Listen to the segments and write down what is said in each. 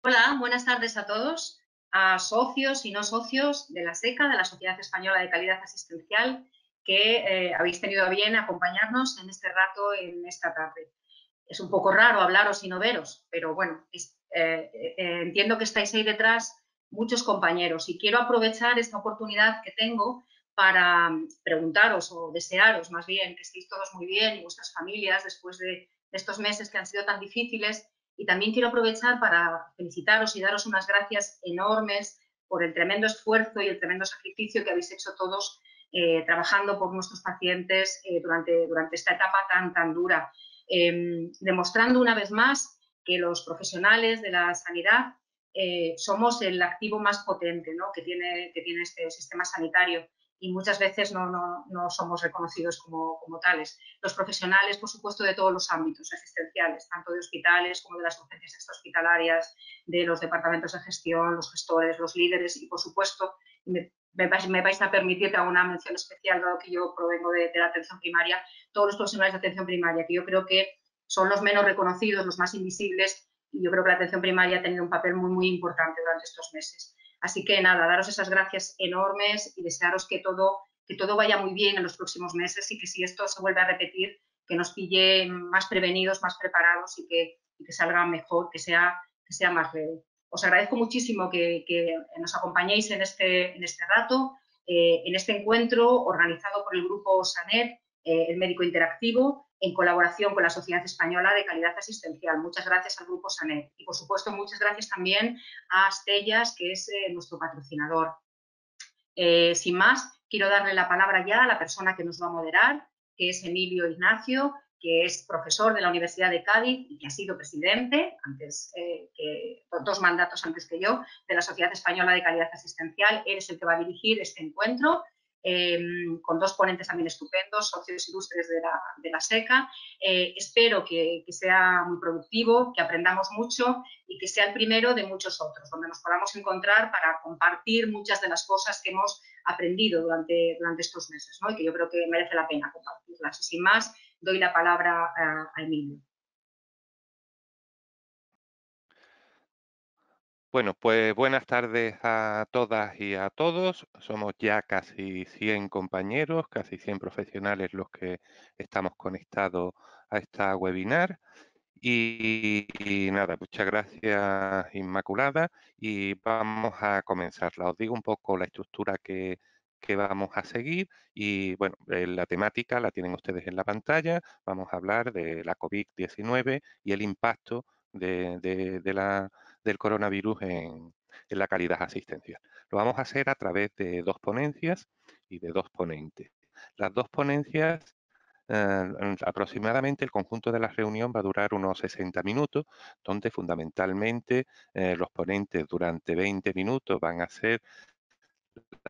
Hola, buenas tardes a todos, a socios y no socios de la SECA, de la Sociedad Española de Calidad Asistencial, que habéis tenido a bien acompañarnos en este rato, en esta tarde. Es un poco raro hablaros y no veros, pero bueno, entiendo que estáis ahí detrás muchos compañeros y quiero aprovechar esta oportunidad que tengo para preguntaros o desearos más bien que estéis todos muy bien y vuestras familias después de estos meses que han sido tan difíciles. Y también quiero aprovechar para felicitaros y daros unas gracias enormes por el tremendo esfuerzo y el tremendo sacrificio que habéis hecho todos trabajando por nuestros pacientes durante esta etapa tan dura, demostrando una vez más que los profesionales de la sanidad somos el activo más potente, ¿no?, que tiene este sistema sanitario, y muchas veces no somos reconocidos como tales. Los profesionales, por supuesto, de todos los ámbitos asistenciales, tanto de hospitales como de las urgencias extrahospitalarias, de los departamentos de gestión, los gestores, los líderes y, por supuesto, me vais a permitir que haga una mención especial, dado que yo provengo de la atención primaria, todos los profesionales de atención primaria, que yo creo que son los menos reconocidos, los más invisibles, y yo creo que la atención primaria ha tenido un papel muy importante durante estos meses. Así que nada, daros esas gracias enormes y desearos que todo vaya muy bien en los próximos meses, y que si esto se vuelve a repetir, que nos pille más prevenidos, más preparados, y que salga mejor, que sea más breve. Os agradezco muchísimo que nos acompañéis en este rato, en este encuentro organizado por el grupo SANET, el médico interactivo, en colaboración con la Sociedad Española de Calidad Asistencial. Muchas gracias al grupo SANET. Y, por supuesto, muchas gracias también a Astellas, que es nuestro patrocinador. Sin más, quiero darle la palabra ya a la persona que nos va a moderar, que es Emilio Ignacio, que es profesor de la Universidad de Cádiz y que ha sido presidente, dos mandatos antes que yo, de la Sociedad Española de Calidad Asistencial. Él es el que va a dirigir este encuentro, con dos ponentes también estupendos, socios ilustres de la SECA. Espero que sea muy productivo, que aprendamos mucho y que sea el primero de muchos otros, donde nos podamos encontrar para compartir muchas de las cosas que hemos aprendido durante estos meses, ¿no?, y que yo creo que merece la pena compartirlas. Y sin más, doy la palabra a Emilio. Bueno, pues buenas tardes a todas y a todos. Somos ya casi 100 compañeros, casi 100 profesionales los que estamos conectados a esta webinar. Y nada, muchas gracias, Inmaculada, y vamos a comenzarla. Os digo un poco la estructura que vamos a seguir y, bueno, la temática la tienen ustedes en la pantalla. Vamos a hablar de la COVID-19 y el impacto del coronavirus en la calidad asistencial. Lo vamos a hacer a través de dos ponencias y de dos ponentes. Las dos ponencias, aproximadamente el conjunto de la reunión va a durar unos 60 minutos, donde fundamentalmente los ponentes durante 20 minutos van a hacer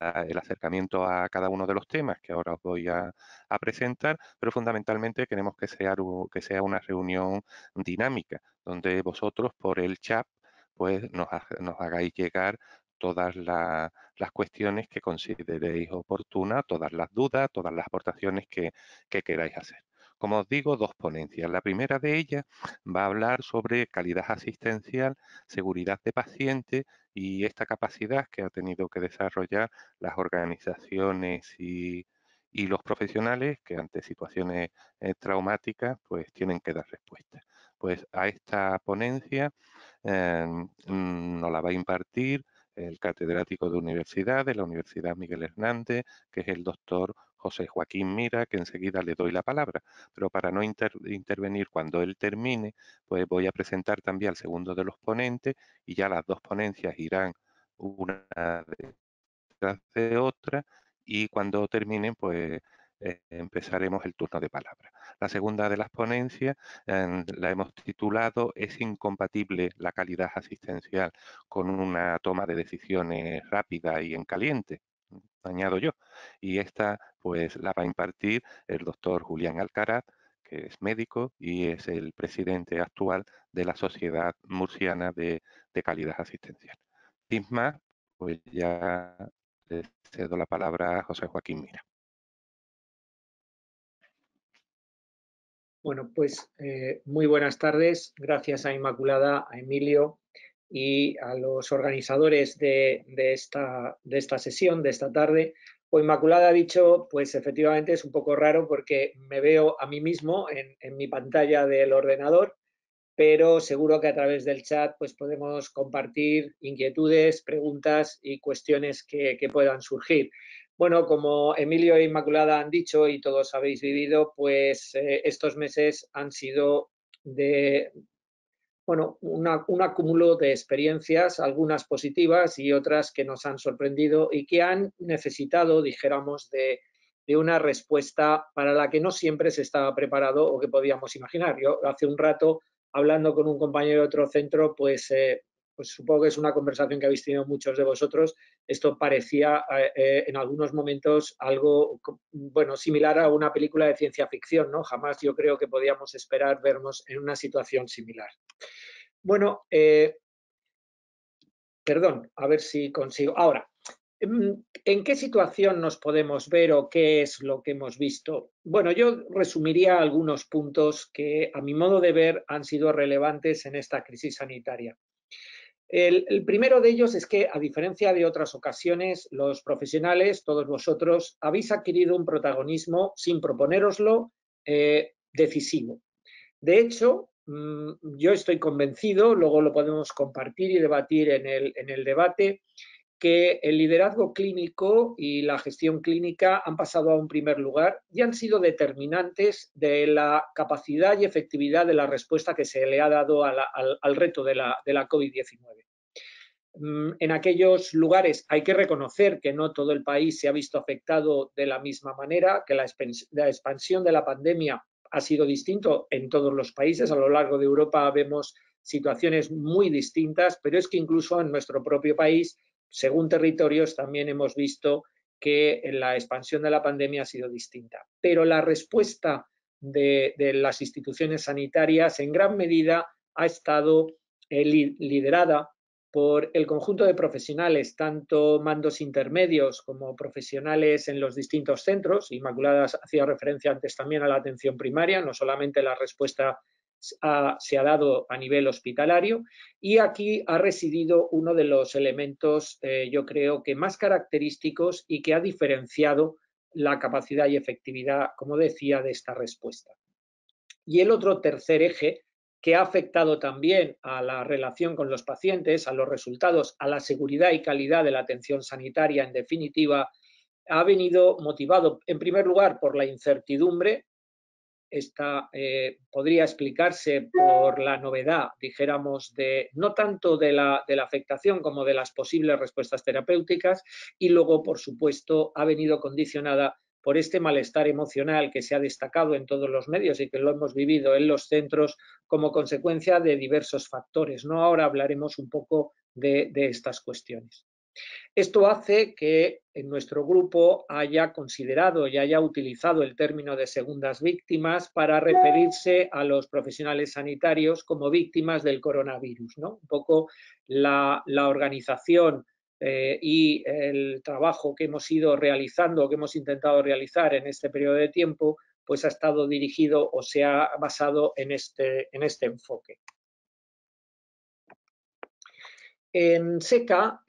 el acercamiento a cada uno de los temas que ahora os voy a presentar, pero fundamentalmente queremos que sea una reunión dinámica, donde vosotros por el chat pues nos hagáis llegar todas las cuestiones que consideréis oportunas, todas las dudas, todas las aportaciones que queráis hacer. Como os digo, dos ponencias. La primera de ellas va a hablar sobre calidad asistencial, seguridad de paciente y esta capacidad que ha tenido que desarrollar las organizaciones y los profesionales que ante situaciones traumáticas pues tienen que dar respuesta. Pues a esta ponencia nos la va a impartir el catedrático de universidad de la Universidad Miguel Hernández, que es el doctor José Joaquín Mira, que enseguida le doy la palabra. Pero para no intervenir cuando él termine, pues voy a presentar también al segundo de los ponentes y ya las dos ponencias irán una detrás de otra y cuando terminen, pues empezaremos el turno de palabra. La segunda de las ponencias la hemos titulado ¿Es incompatible la calidad asistencial con una toma de decisiones rápida y en caliente? Añado yo. Y esta pues la va a impartir el doctor Julián Alcaraz, que es médico y es el presidente actual de la Sociedad Murciana de Calidad Asistencial. Sin más, pues ya le cedo la palabra a José Joaquín Mira. Bueno, pues muy buenas tardes. Gracias a Inmaculada, a Emilio y a los organizadores de esta sesión, de esta tarde. Pues Inmaculada ha dicho, pues efectivamente es un poco raro porque me veo a mí mismo en mi pantalla del ordenador, pero seguro que a través del chat pues podemos compartir inquietudes, preguntas y cuestiones que puedan surgir. Bueno, como Emilio e Inmaculada han dicho y todos habéis vivido, pues estos meses han sido de, bueno, un acúmulo de experiencias, algunas positivas y otras que nos han sorprendido y que han necesitado, dijéramos, de una respuesta para la que no siempre se estaba preparado o que podíamos imaginar. Yo hace un rato, hablando con un compañero de otro centro, pues supongo que es una conversación que habéis tenido muchos de vosotros. Esto parecía en algunos momentos algo, bueno, similar a una película de ciencia ficción, ¿no? Jamás yo creo que podíamos esperar vernos en una situación similar. Bueno, perdón, a ver si consigo. Ahora, ¿en qué situación nos podemos ver o qué es lo que hemos visto? Bueno, yo resumiría algunos puntos que, a mi modo de ver, han sido relevantes en esta crisis sanitaria. El primero de ellos es que, a diferencia de otras ocasiones, los profesionales, todos vosotros, habéis adquirido un protagonismo, sin proponéroslo, decisivo. De hecho, yo estoy convencido, luego lo podemos compartir y debatir en el debate, que el liderazgo clínico y la gestión clínica han pasado a un primer lugar y han sido determinantes de la capacidad y efectividad de la respuesta que se le ha dado al reto de la COVID-19. En aquellos lugares hay que reconocer que no todo el país se ha visto afectado de la misma manera, que la expansión de la pandemia ha sido distinto en todos los países. A lo largo de Europa vemos situaciones muy distintas, pero es que incluso en nuestro propio país, según territorios, también hemos visto que la expansión de la pandemia ha sido distinta. Pero la respuesta de las instituciones sanitarias en gran medida ha estado liderada por el conjunto de profesionales, tanto mandos intermedios como profesionales en los distintos centros. Inmaculada hacía referencia antes también a la atención primaria, no solamente la respuesta se ha dado a nivel hospitalario, y aquí ha residido uno de los elementos, yo creo que más característicos y que ha diferenciado la capacidad y efectividad, como decía, de esta respuesta. Y el otro tercer eje, que ha afectado también a la relación con los pacientes, a los resultados, a la seguridad y calidad de la atención sanitaria, en definitiva, ha venido motivado, en primer lugar, por la incertidumbre. Esta podría explicarse por la novedad, dijéramos, no tanto de la afectación como de las posibles respuestas terapéuticas, y luego, por supuesto, ha venido condicionada por este malestar emocional que se ha destacado en todos los medios y que lo hemos vivido en los centros como consecuencia de diversos factores, ¿no? Ahora hablaremos un poco de estas cuestiones. Esto hace que en nuestro grupo haya considerado y haya utilizado el término de segundas víctimas para referirse a los profesionales sanitarios como víctimas del coronavirus, ¿no? Un poco la organización y el trabajo que hemos ido realizando, que hemos intentado realizar en este periodo de tiempo, pues ha estado dirigido o se ha basado en este enfoque. En SECA,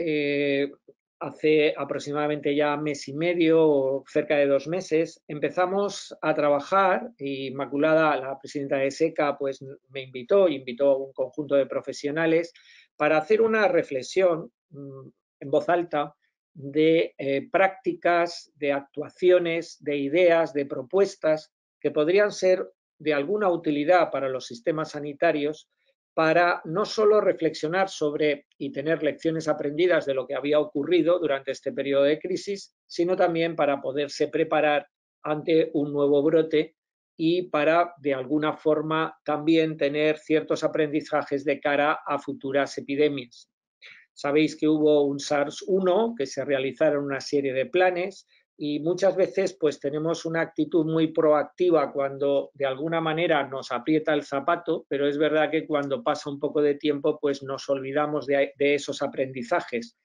hace aproximadamente ya mes y medio o cerca de 2 meses, empezamos a trabajar, y Inmaculada, la presidenta de SECA, pues me invitó a un conjunto de profesionales para hacer una reflexión en voz alta de prácticas, de actuaciones, de ideas, de propuestas que podrían ser de alguna utilidad para los sistemas sanitarios, para no solo reflexionar sobre y tener lecciones aprendidas de lo que había ocurrido durante este periodo de crisis, sino también para poderse preparar ante un nuevo brote y para, de alguna forma, también tener ciertos aprendizajes de cara a futuras epidemias. Sabéis que hubo un SARS-1, que se realizaron una serie de planes, y muchas veces pues tenemos una actitud muy proactiva cuando de alguna manera nos aprieta el zapato, pero es verdad que cuando pasa un poco de tiempo pues nos olvidamos de esos aprendizajes.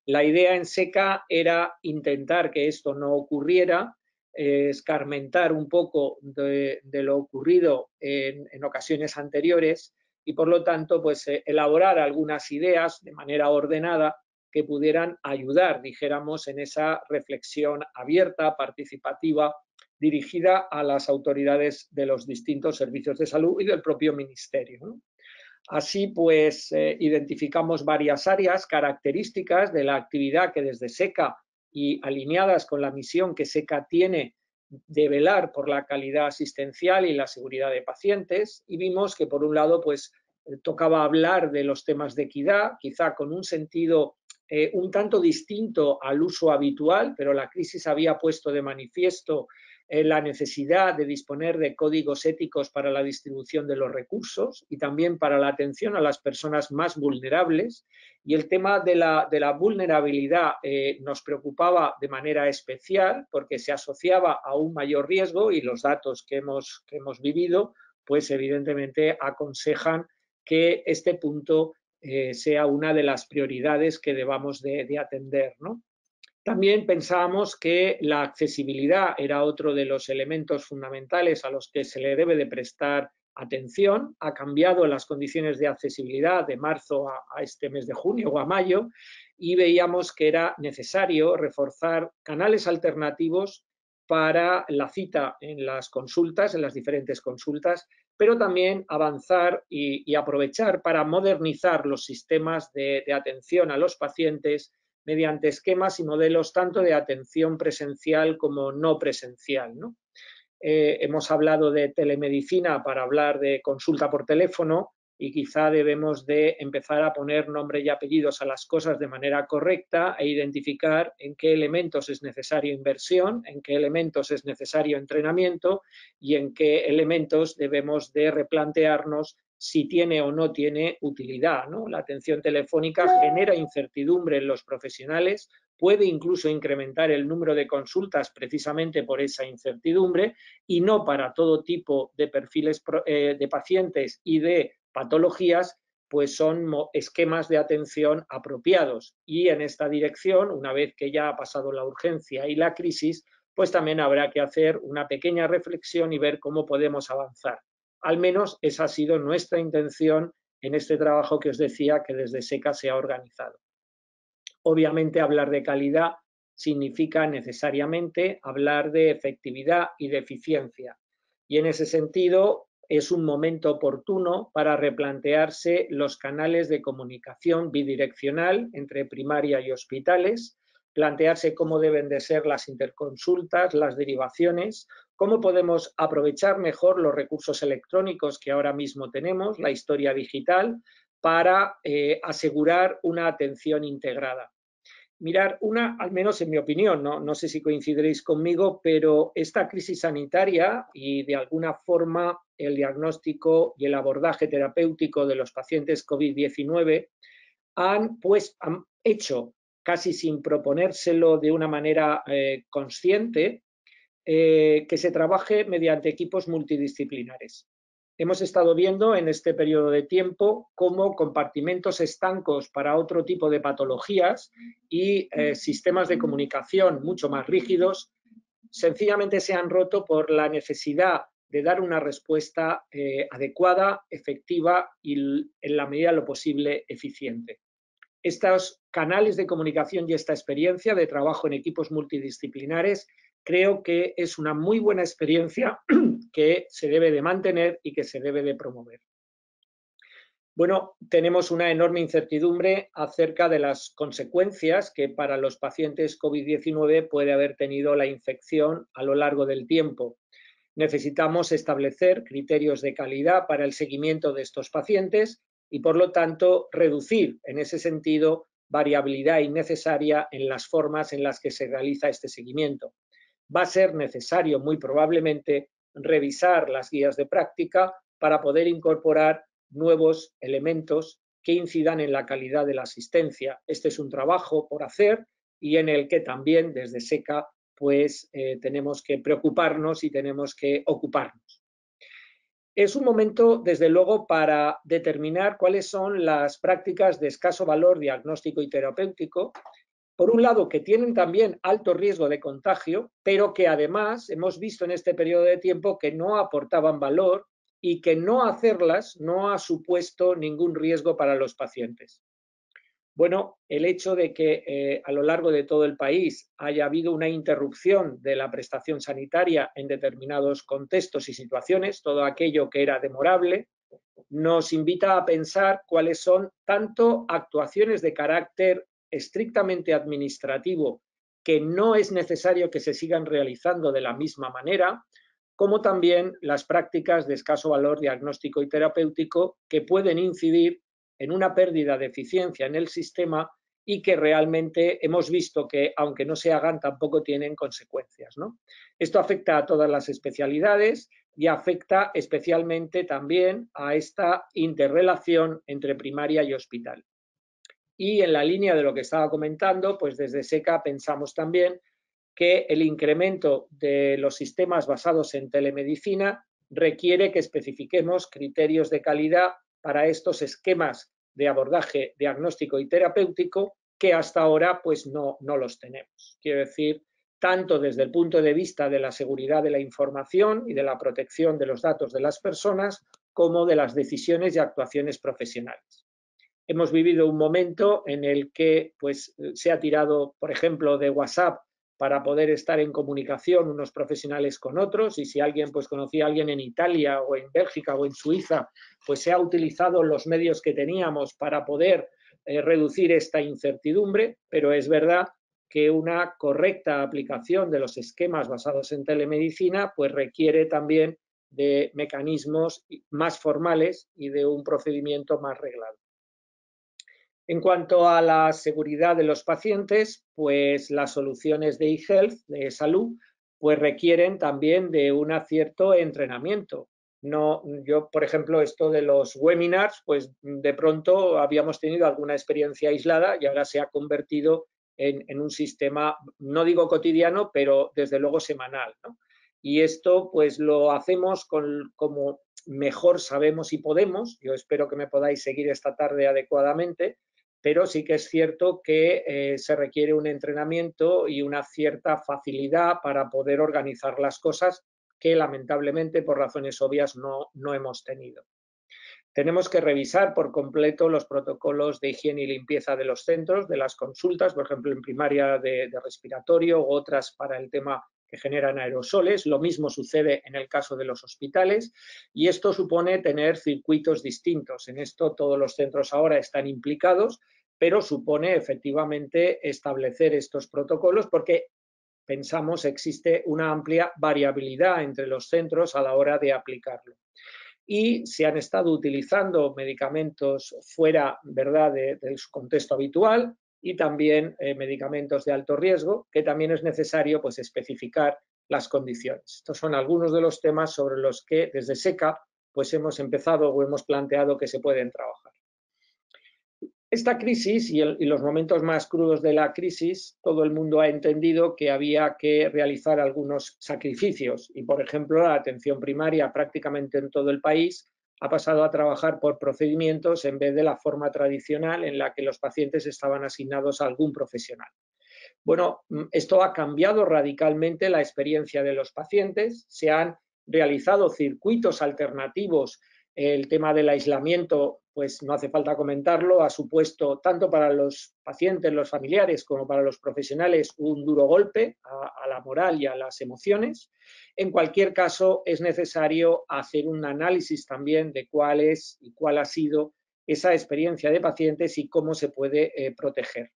La idea en SECA era intentar que esto no ocurriera, escarmentar un poco de lo ocurrido en ocasiones anteriores, y por lo tanto pues elaborar algunas ideas de manera ordenada que pudieran ayudar, dijéramos, en esa reflexión abierta, participativa, dirigida a las autoridades de los distintos servicios de salud y del propio ministerio, ¿no? Así pues, identificamos varias áreas características de la actividad que desde SECA y alineadas con la misión que SECA tiene de velar por la calidad asistencial y la seguridad de pacientes, y vimos que por un lado pues tocaba hablar de los temas de equidad, quizá con un sentido un tanto distinto al uso habitual, pero la crisis había puesto de manifiesto la necesidad de disponer de códigos éticos para la distribución de los recursos y también para la atención a las personas más vulnerables. Y el tema de la vulnerabilidad nos preocupaba de manera especial porque se asociaba a un mayor riesgo y los datos que hemos vivido, pues evidentemente aconsejan que este punto sea una de las prioridades que debamos de atender, ¿no? También pensábamos que la accesibilidad era otro de los elementos fundamentales a los que se le debe de prestar atención. Ha cambiado las condiciones de accesibilidad de marzo a este mes de junio o a mayo y veíamos que era necesario reforzar canales alternativos para la cita en las consultas, en las diferentes consultas, pero también avanzar y aprovechar para modernizar los sistemas de atención a los pacientes mediante esquemas y modelos tanto de atención presencial como no presencial, ¿no? Hemos hablado de telemedicina para hablar de consulta por teléfono y quizá debemos de empezar a poner nombre y apellidos a las cosas de manera correcta e identificar en qué elementos es necesario inversión, en qué elementos es necesario entrenamiento y en qué elementos debemos de replantearnos si tiene o no tiene utilidad, ¿no? La atención telefónica genera incertidumbre en los profesionales, puede incluso incrementar el número de consultas precisamente por esa incertidumbre y no para todo tipo de perfiles de pacientes y de patologías, pues son esquemas de atención apropiados. Y en esta dirección, una vez que ya ha pasado la urgencia y la crisis, pues también habrá que hacer una pequeña reflexión y ver cómo podemos avanzar. Al menos esa ha sido nuestra intención en este trabajo que os decía que desde SECA se ha organizado. Obviamente hablar de calidad significa necesariamente hablar de efectividad y de eficiencia. Y en ese sentido es un momento oportuno para replantearse los canales de comunicación bidireccional entre primaria y hospitales, plantearse cómo deben de ser las interconsultas, las derivaciones, cómo podemos aprovechar mejor los recursos electrónicos que ahora mismo tenemos, la historia digital, para asegurar una atención integrada. Mirar, al menos en mi opinión, no sé si coincidiréis conmigo, pero esta crisis sanitaria y de alguna forma el diagnóstico y el abordaje terapéutico de los pacientes COVID-19 han hecho, casi sin proponérselo de una manera consciente, que se trabaje mediante equipos multidisciplinares. Hemos estado viendo en este periodo de tiempo cómo compartimentos estancos para otro tipo de patologías y sistemas de comunicación mucho más rígidos sencillamente se han roto por la necesidad de dar una respuesta adecuada, efectiva y en la medida de lo posible eficiente. Estos canales de comunicación y esta experiencia de trabajo en equipos multidisciplinares creo que es una muy buena experiencia que se debe de mantener y que se debe de promover. Bueno, tenemos una enorme incertidumbre acerca de las consecuencias que para los pacientes COVID-19 puede haber tenido la infección a lo largo del tiempo. Necesitamos establecer criterios de calidad para el seguimiento de estos pacientes y, por lo tanto, reducir en ese sentido variabilidad innecesaria en las formas en las que se realiza este seguimiento. Va a ser necesario, muy probablemente, revisar las guías de práctica para poder incorporar nuevos elementos que incidan en la calidad de la asistencia. Este es un trabajo por hacer y en el que también desde SECA pues tenemos que preocuparnos y tenemos que ocuparnos. Es un momento, desde luego, para determinar cuáles son las prácticas de escaso valor diagnóstico y terapéutico, por un lado, que tienen también alto riesgo de contagio, pero que además hemos visto en este periodo de tiempo que no aportaban valor y que no hacerlas no ha supuesto ningún riesgo para los pacientes. Bueno, el hecho de que a lo largo de todo el país haya habido una interrupción de la prestación sanitaria en determinados contextos y situaciones, todo aquello que era demorable, nos invita a pensar cuáles son tanto actuaciones de carácter estrictamente administrativo que no es necesario que se sigan realizando de la misma manera, como también las prácticas de escaso valor diagnóstico y terapéutico que pueden incidir en una pérdida de eficiencia en el sistema y que realmente hemos visto que, aunque no se hagan, tampoco tienen consecuencias, ¿no? Esto afecta a todas las especialidades y afecta especialmente también a esta interrelación entre primaria y hospital. Y en la línea de lo que estaba comentando, pues desde SECA pensamos también que el incremento de los sistemas basados en telemedicina requiere que especifiquemos criterios de calidad para estos esquemas de abordaje diagnóstico y terapéutico que hasta ahora pues no los tenemos. Quiero decir, tanto desde el punto de vista de la seguridad de la información y de la protección de los datos de las personas, como de las decisiones y actuaciones profesionales. Hemos vivido un momento en el que pues, se ha tirado, por ejemplo, de WhatsApp para poder estar en comunicación unos profesionales con otros, y si alguien pues conocía a alguien en Italia o en Bélgica o en Suiza, pues se ha utilizado los medios que teníamos para poder reducir esta incertidumbre, pero es verdad que una correcta aplicación de los esquemas basados en telemedicina pues requiere también de mecanismos más formales y de un procedimiento más reglado. En cuanto a la seguridad de los pacientes, pues las soluciones de eHealth, de salud, pues requieren también de un cierto entrenamiento. No, yo, por ejemplo, esto de los webinars, pues de pronto habíamos tenido alguna experiencia aislada y ahora se ha convertido en un sistema, no digo cotidiano, pero desde luego semanal, ¿no? Y esto pues lo hacemos como mejor sabemos y podemos. Yo espero que me podáis seguir esta tarde adecuadamente, pero sí que es cierto que se requiere un entrenamiento y una cierta facilidad para poder organizar las cosas que lamentablemente por razones obvias no hemos tenido. Tenemos que revisar por completo los protocolos de higiene y limpieza de los centros, de las consultas, por ejemplo en primaria de respiratorio u otras para el tema que generan aerosoles. Lo mismo sucede en el caso de los hospitales y esto supone tener circuitos distintos. En esto todos los centros ahora están implicados, pero supone efectivamente establecer estos protocolos porque pensamos existe una amplia variabilidad entre los centros a la hora de aplicarlo. Y se han estado utilizando medicamentos fuera, ¿verdad?, de su contexto habitual y también medicamentos de alto riesgo, que también es necesario pues, especificar las condiciones. Estos son algunos de los temas sobre los que desde SECA pues, hemos empezado o hemos planteado que se pueden trabajar. Esta crisis y los momentos más crudos de la crisis, todo el mundo ha entendido que había que realizar algunos sacrificios y, por ejemplo, la atención primaria prácticamente en todo el país ha pasado a trabajar por procedimientos en vez de la forma tradicional en la que los pacientes estaban asignados a algún profesional. Bueno, esto ha cambiado radicalmente la experiencia de los pacientes, se han realizado circuitos alternativos. El tema del aislamiento, pues no hace falta comentarlo, ha supuesto tanto para los pacientes, los familiares, como para los profesionales un duro golpe a la moral y a las emociones. En cualquier caso, es necesario hacer un análisis también de cuál es y cuál ha sido esa experiencia de pacientes y cómo se puede proteger.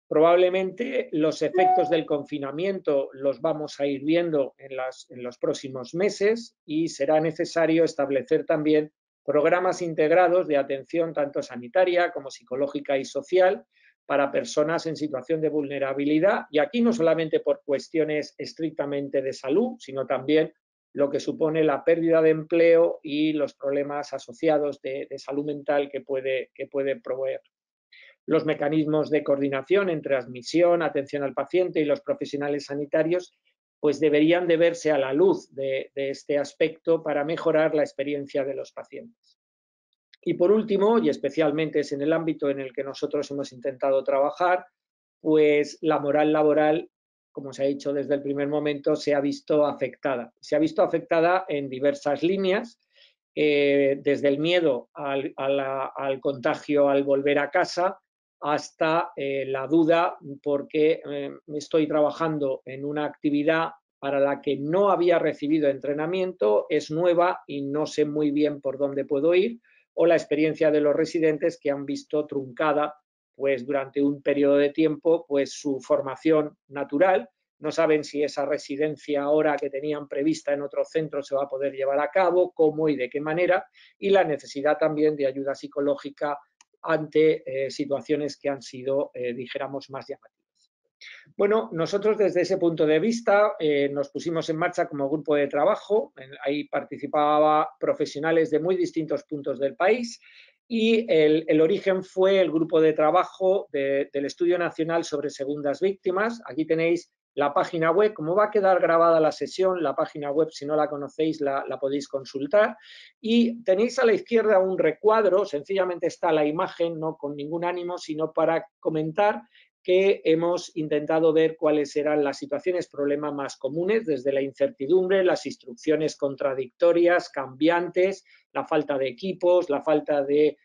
Probablemente los efectos del confinamiento los vamos a ir viendo en los próximos meses y será necesario establecer también programas integrados de atención tanto sanitaria como psicológica y social para personas en situación de vulnerabilidad, y aquí no solamente por cuestiones estrictamente de salud, sino también lo que supone la pérdida de empleo y los problemas asociados de salud mental que puede proveer. Los mecanismos de coordinación entre admisión, atención al paciente y los profesionales sanitarios pues deberían de verse a la luz de este aspecto para mejorar la experiencia de los pacientes. Y por último, y especialmente es en el ámbito en el que nosotros hemos intentado trabajar, pues la moral laboral, como se ha dicho desde el primer momento, se ha visto afectada. Se ha visto afectada en diversas líneas desde el miedo al contagio al volver a casa hasta la duda porque estoy trabajando en una actividad para la que no había recibido entrenamiento, es nueva y no sé muy bien por dónde puedo ir, o la experiencia de los residentes que han visto truncada pues durante un periodo de tiempo pues su formación natural, no saben si esa residencia ahora que tenían prevista en otro centro se va a poder llevar a cabo, cómo y de qué manera, y la necesidad también de ayuda psicológica ante situaciones que han sido, dijéramos, más llamativas. Bueno, nosotros desde ese punto de vista nos pusimos en marcha como grupo de trabajo, ahí participaban profesionales de muy distintos puntos del país y el origen fue el grupo de trabajo del Estudio Nacional sobre Segundas Víctimas. Aquí tenéis la página web, como va a quedar grabada la sesión, la página web, si no la conocéis, la podéis consultar. Y tenéis a la izquierda un recuadro, sencillamente está la imagen, no con ningún ánimo, sino para comentar que hemos intentado ver cuáles eran las situaciones, problemas más comunes, desde la incertidumbre, las instrucciones contradictorias, cambiantes, la falta de equipos, la falta de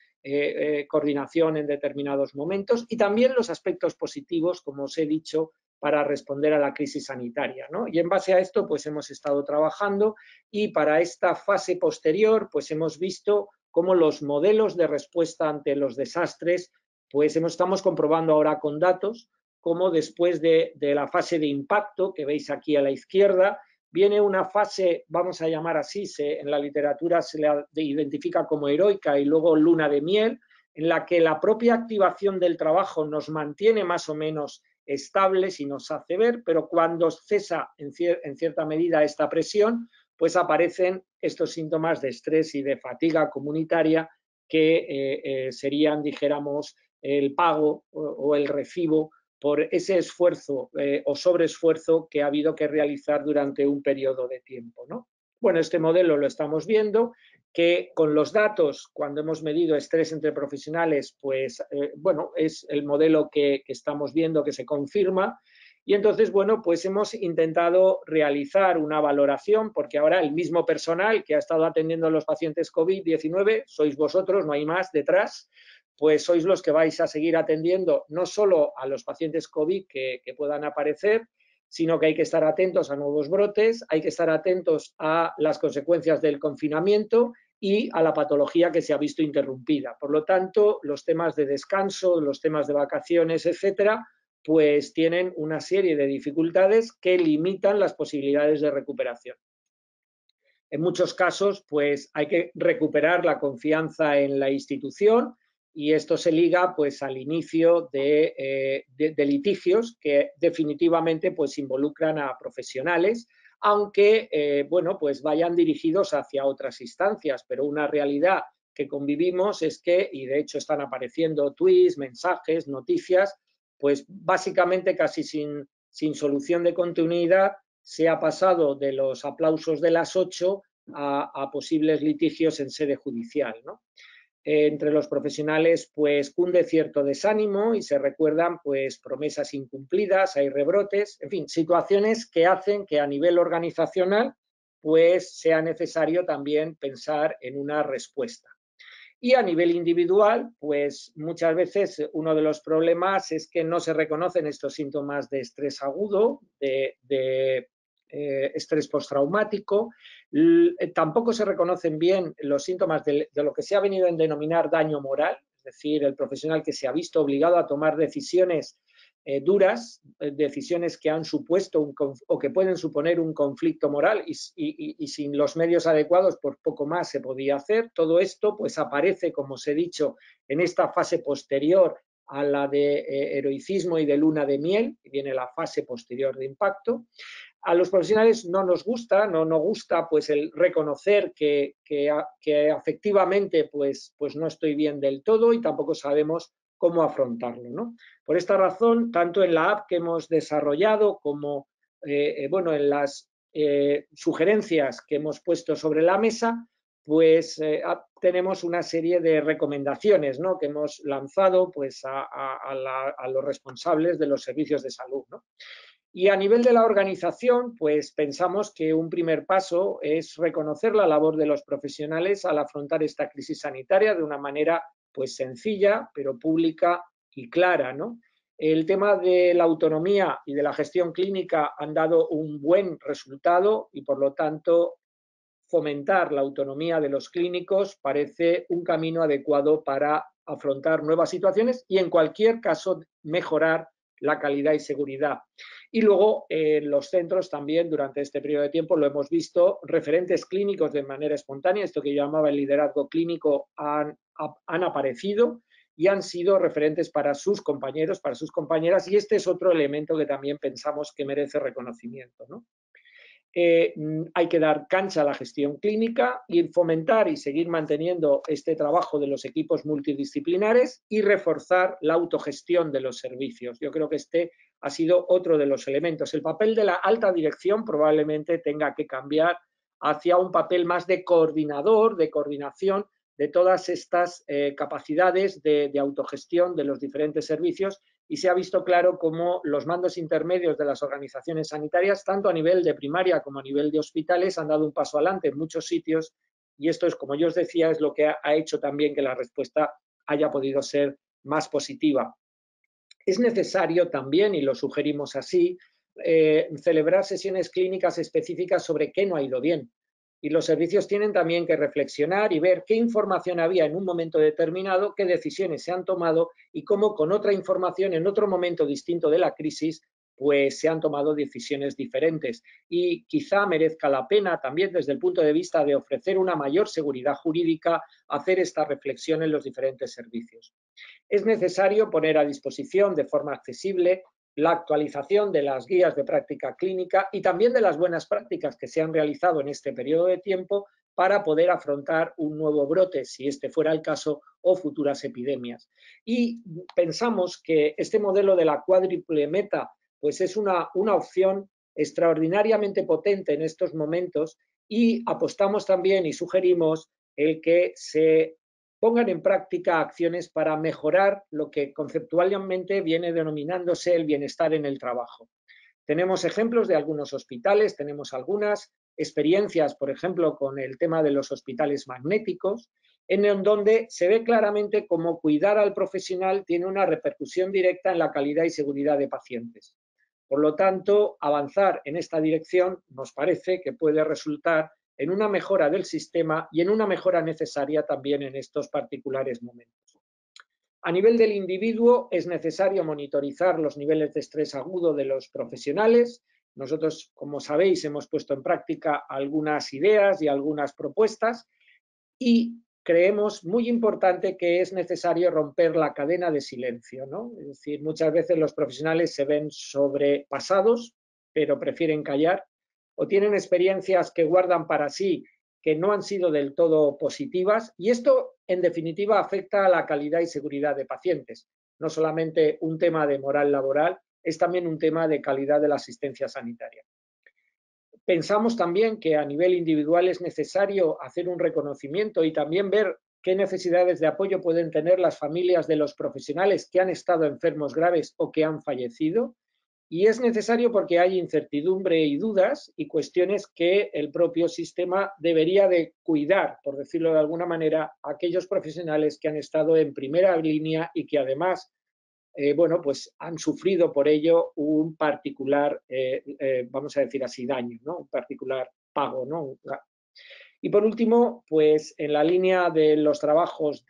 coordinación en determinados momentos y también los aspectos positivos, como os he dicho, para responder a la crisis sanitaria, ¿no? Y en base a esto, pues hemos estado trabajando y para esta fase posterior, pues hemos visto cómo los modelos de respuesta ante los desastres pues estamos comprobando ahora con datos cómo después de la fase de impacto, que veis aquí a la izquierda, viene una fase, vamos a llamar así, en la literatura se la identifica como heroica y luego luna de miel, en la que la propia activación del trabajo nos mantiene más o menos estables y nos hace ver, pero cuando cesa en cierta medida esta presión, pues aparecen estos síntomas de estrés y de fatiga comunitaria que serían, dijéramos, el pago o el recibo por ese esfuerzo o sobreesfuerzo que ha habido que realizar durante un periodo de tiempo, ¿no? Bueno, este modelo lo estamos viendo, que con los datos, cuando hemos medido estrés entre profesionales, pues, bueno, es el modelo que estamos viendo que se confirma. Y entonces, bueno, pues hemos intentado realizar una valoración, porque ahora el mismo personal que ha estado atendiendo a los pacientes COVID-19, sois vosotros, no hay más detrás, pues sois los que vais a seguir atendiendo no solo a los pacientes COVID que puedan aparecer, sino que hay que estar atentos a nuevos brotes, hay que estar atentos a las consecuencias del confinamiento y a la patología que se ha visto interrumpida. Por lo tanto, los temas de descanso, los temas de vacaciones, etcétera, pues tienen una serie de dificultades que limitan las posibilidades de recuperación. En muchos casos, pues hay que recuperar la confianza en la institución y esto se liga pues al inicio de litigios que definitivamente pues involucran a profesionales, aunque bueno, pues vayan dirigidos hacia otras instancias, pero una realidad que convivimos es que, y de hecho están apareciendo tweets, mensajes, noticias, pues básicamente casi sin solución de continuidad, se ha pasado de los aplausos de las 8 a posibles litigios en sede judicial, ¿no? Entre los profesionales pues cunde cierto desánimo y se recuerdan pues promesas incumplidas, hay rebrotes, en fin, situaciones que hacen que a nivel organizacional pues sea necesario también pensar en una respuesta. Y a nivel individual, pues muchas veces uno de los problemas es que no se reconocen estos síntomas de estrés agudo, de estrés postraumático, tampoco se reconocen bien los síntomas de lo que se ha venido a denominar daño moral, es decir, el profesional que se ha visto obligado a tomar decisiones duras, decisiones que han supuesto o que pueden suponer un conflicto moral y sin los medios adecuados pues poco más se podía hacer. Todo esto pues aparece, como os he dicho, en esta fase posterior a la de heroicismo y de luna de miel, que viene la fase posterior de impacto. A los profesionales no nos gusta, no nos gusta pues el reconocer que afectivamente pues no estoy bien del todo y tampoco sabemos cómo afrontarlo, ¿no? Por esta razón, tanto en la app que hemos desarrollado como bueno, en las sugerencias que hemos puesto sobre la mesa, pues tenemos una serie de recomendaciones, ¿no?, que hemos lanzado pues, a los responsables de los servicios de salud, ¿no? Y a nivel de la organización, pues pensamos que un primer paso es reconocer la labor de los profesionales al afrontar esta crisis sanitaria de una manera pues sencilla, pero pública y clara, ¿no? El tema de la autonomía y de la gestión clínica han dado un buen resultado y, por lo tanto, fomentar la autonomía de los clínicos parece un camino adecuado para afrontar nuevas situaciones y, en cualquier caso, mejorar la calidad y seguridad. Y luego los centros también durante este periodo de tiempo lo hemos visto, referentes clínicos de manera espontánea, esto que yo llamaba el liderazgo clínico, han aparecido y han sido referentes para sus compañeros, para sus compañeras, y este es otro elemento que también pensamos que merece reconocimiento, ¿no? Hay que dar cancha a la gestión clínica y fomentar y seguir manteniendo este trabajo de los equipos multidisciplinares y reforzar la autogestión de los servicios. Yo creo que este ha sido otro de los elementos. El papel de la alta dirección probablemente tenga que cambiar hacia un papel más de coordinador, de coordinación de todas estas capacidades de autogestión de los diferentes servicios, y se ha visto claro cómo los mandos intermedios de las organizaciones sanitarias, tanto a nivel de primaria como a nivel de hospitales, han dado un paso adelante en muchos sitios, y esto es, como yo os decía, es lo que ha hecho también que la respuesta haya podido ser más positiva. Es necesario también, y lo sugerimos así, celebrar sesiones clínicas específicas sobre qué no ha ido bien. Y los servicios tienen también que reflexionar y ver qué información había en un momento determinado, qué decisiones se han tomado y cómo con otra información en otro momento distinto de la crisis pues se han tomado decisiones diferentes. Y quizá merezca la pena también desde el punto de vista de ofrecer una mayor seguridad jurídica hacer esta reflexión en los diferentes servicios. Es necesario poner a disposición de forma accesible la actualización de las guías de práctica clínica y también de las buenas prácticas que se han realizado en este periodo de tiempo para poder afrontar un nuevo brote, si este fuera el caso, o futuras epidemias. Y pensamos que este modelo de la cuádruple meta pues es una opción extraordinariamente potente en estos momentos, y apostamos también y sugerimos el que se pongan en práctica acciones para mejorar lo que conceptualmente viene denominándose el bienestar en el trabajo. Tenemos ejemplos de algunos hospitales, tenemos algunas experiencias, por ejemplo, con el tema de los hospitales magnéticos, en donde se ve claramente cómo cuidar al profesional tiene una repercusión directa en la calidad y seguridad de pacientes. Por lo tanto, avanzar en esta dirección nos parece que puede resultar en una mejora del sistema y en una mejora necesaria también en estos particulares momentos. A nivel del individuo es necesario monitorizar los niveles de estrés agudo de los profesionales. Nosotros, como sabéis, hemos puesto en práctica algunas ideas y algunas propuestas, y creemos muy importante que es necesario romper la cadena de silencio, ¿no? Es decir, muchas veces los profesionales se ven sobrepasados, pero prefieren callar, o tienen experiencias que guardan para sí que no han sido del todo positivas, y esto, en definitiva, afecta a la calidad y seguridad de pacientes. No solamente un tema de moral laboral, es también un tema de calidad de la asistencia sanitaria. Pensamos también que a nivel individual es necesario hacer un reconocimiento y también ver qué necesidades de apoyo pueden tener las familias de los profesionales que han estado enfermos graves o que han fallecido. Y es necesario porque hay incertidumbre y dudas y cuestiones que el propio sistema debería de cuidar, por decirlo de alguna manera, a aquellos profesionales que han estado en primera línea y que además bueno, pues han sufrido por ello un particular, vamos a decir así, daño, ¿no? Un particular pago, ¿no? Y por último, pues en la línea de los trabajos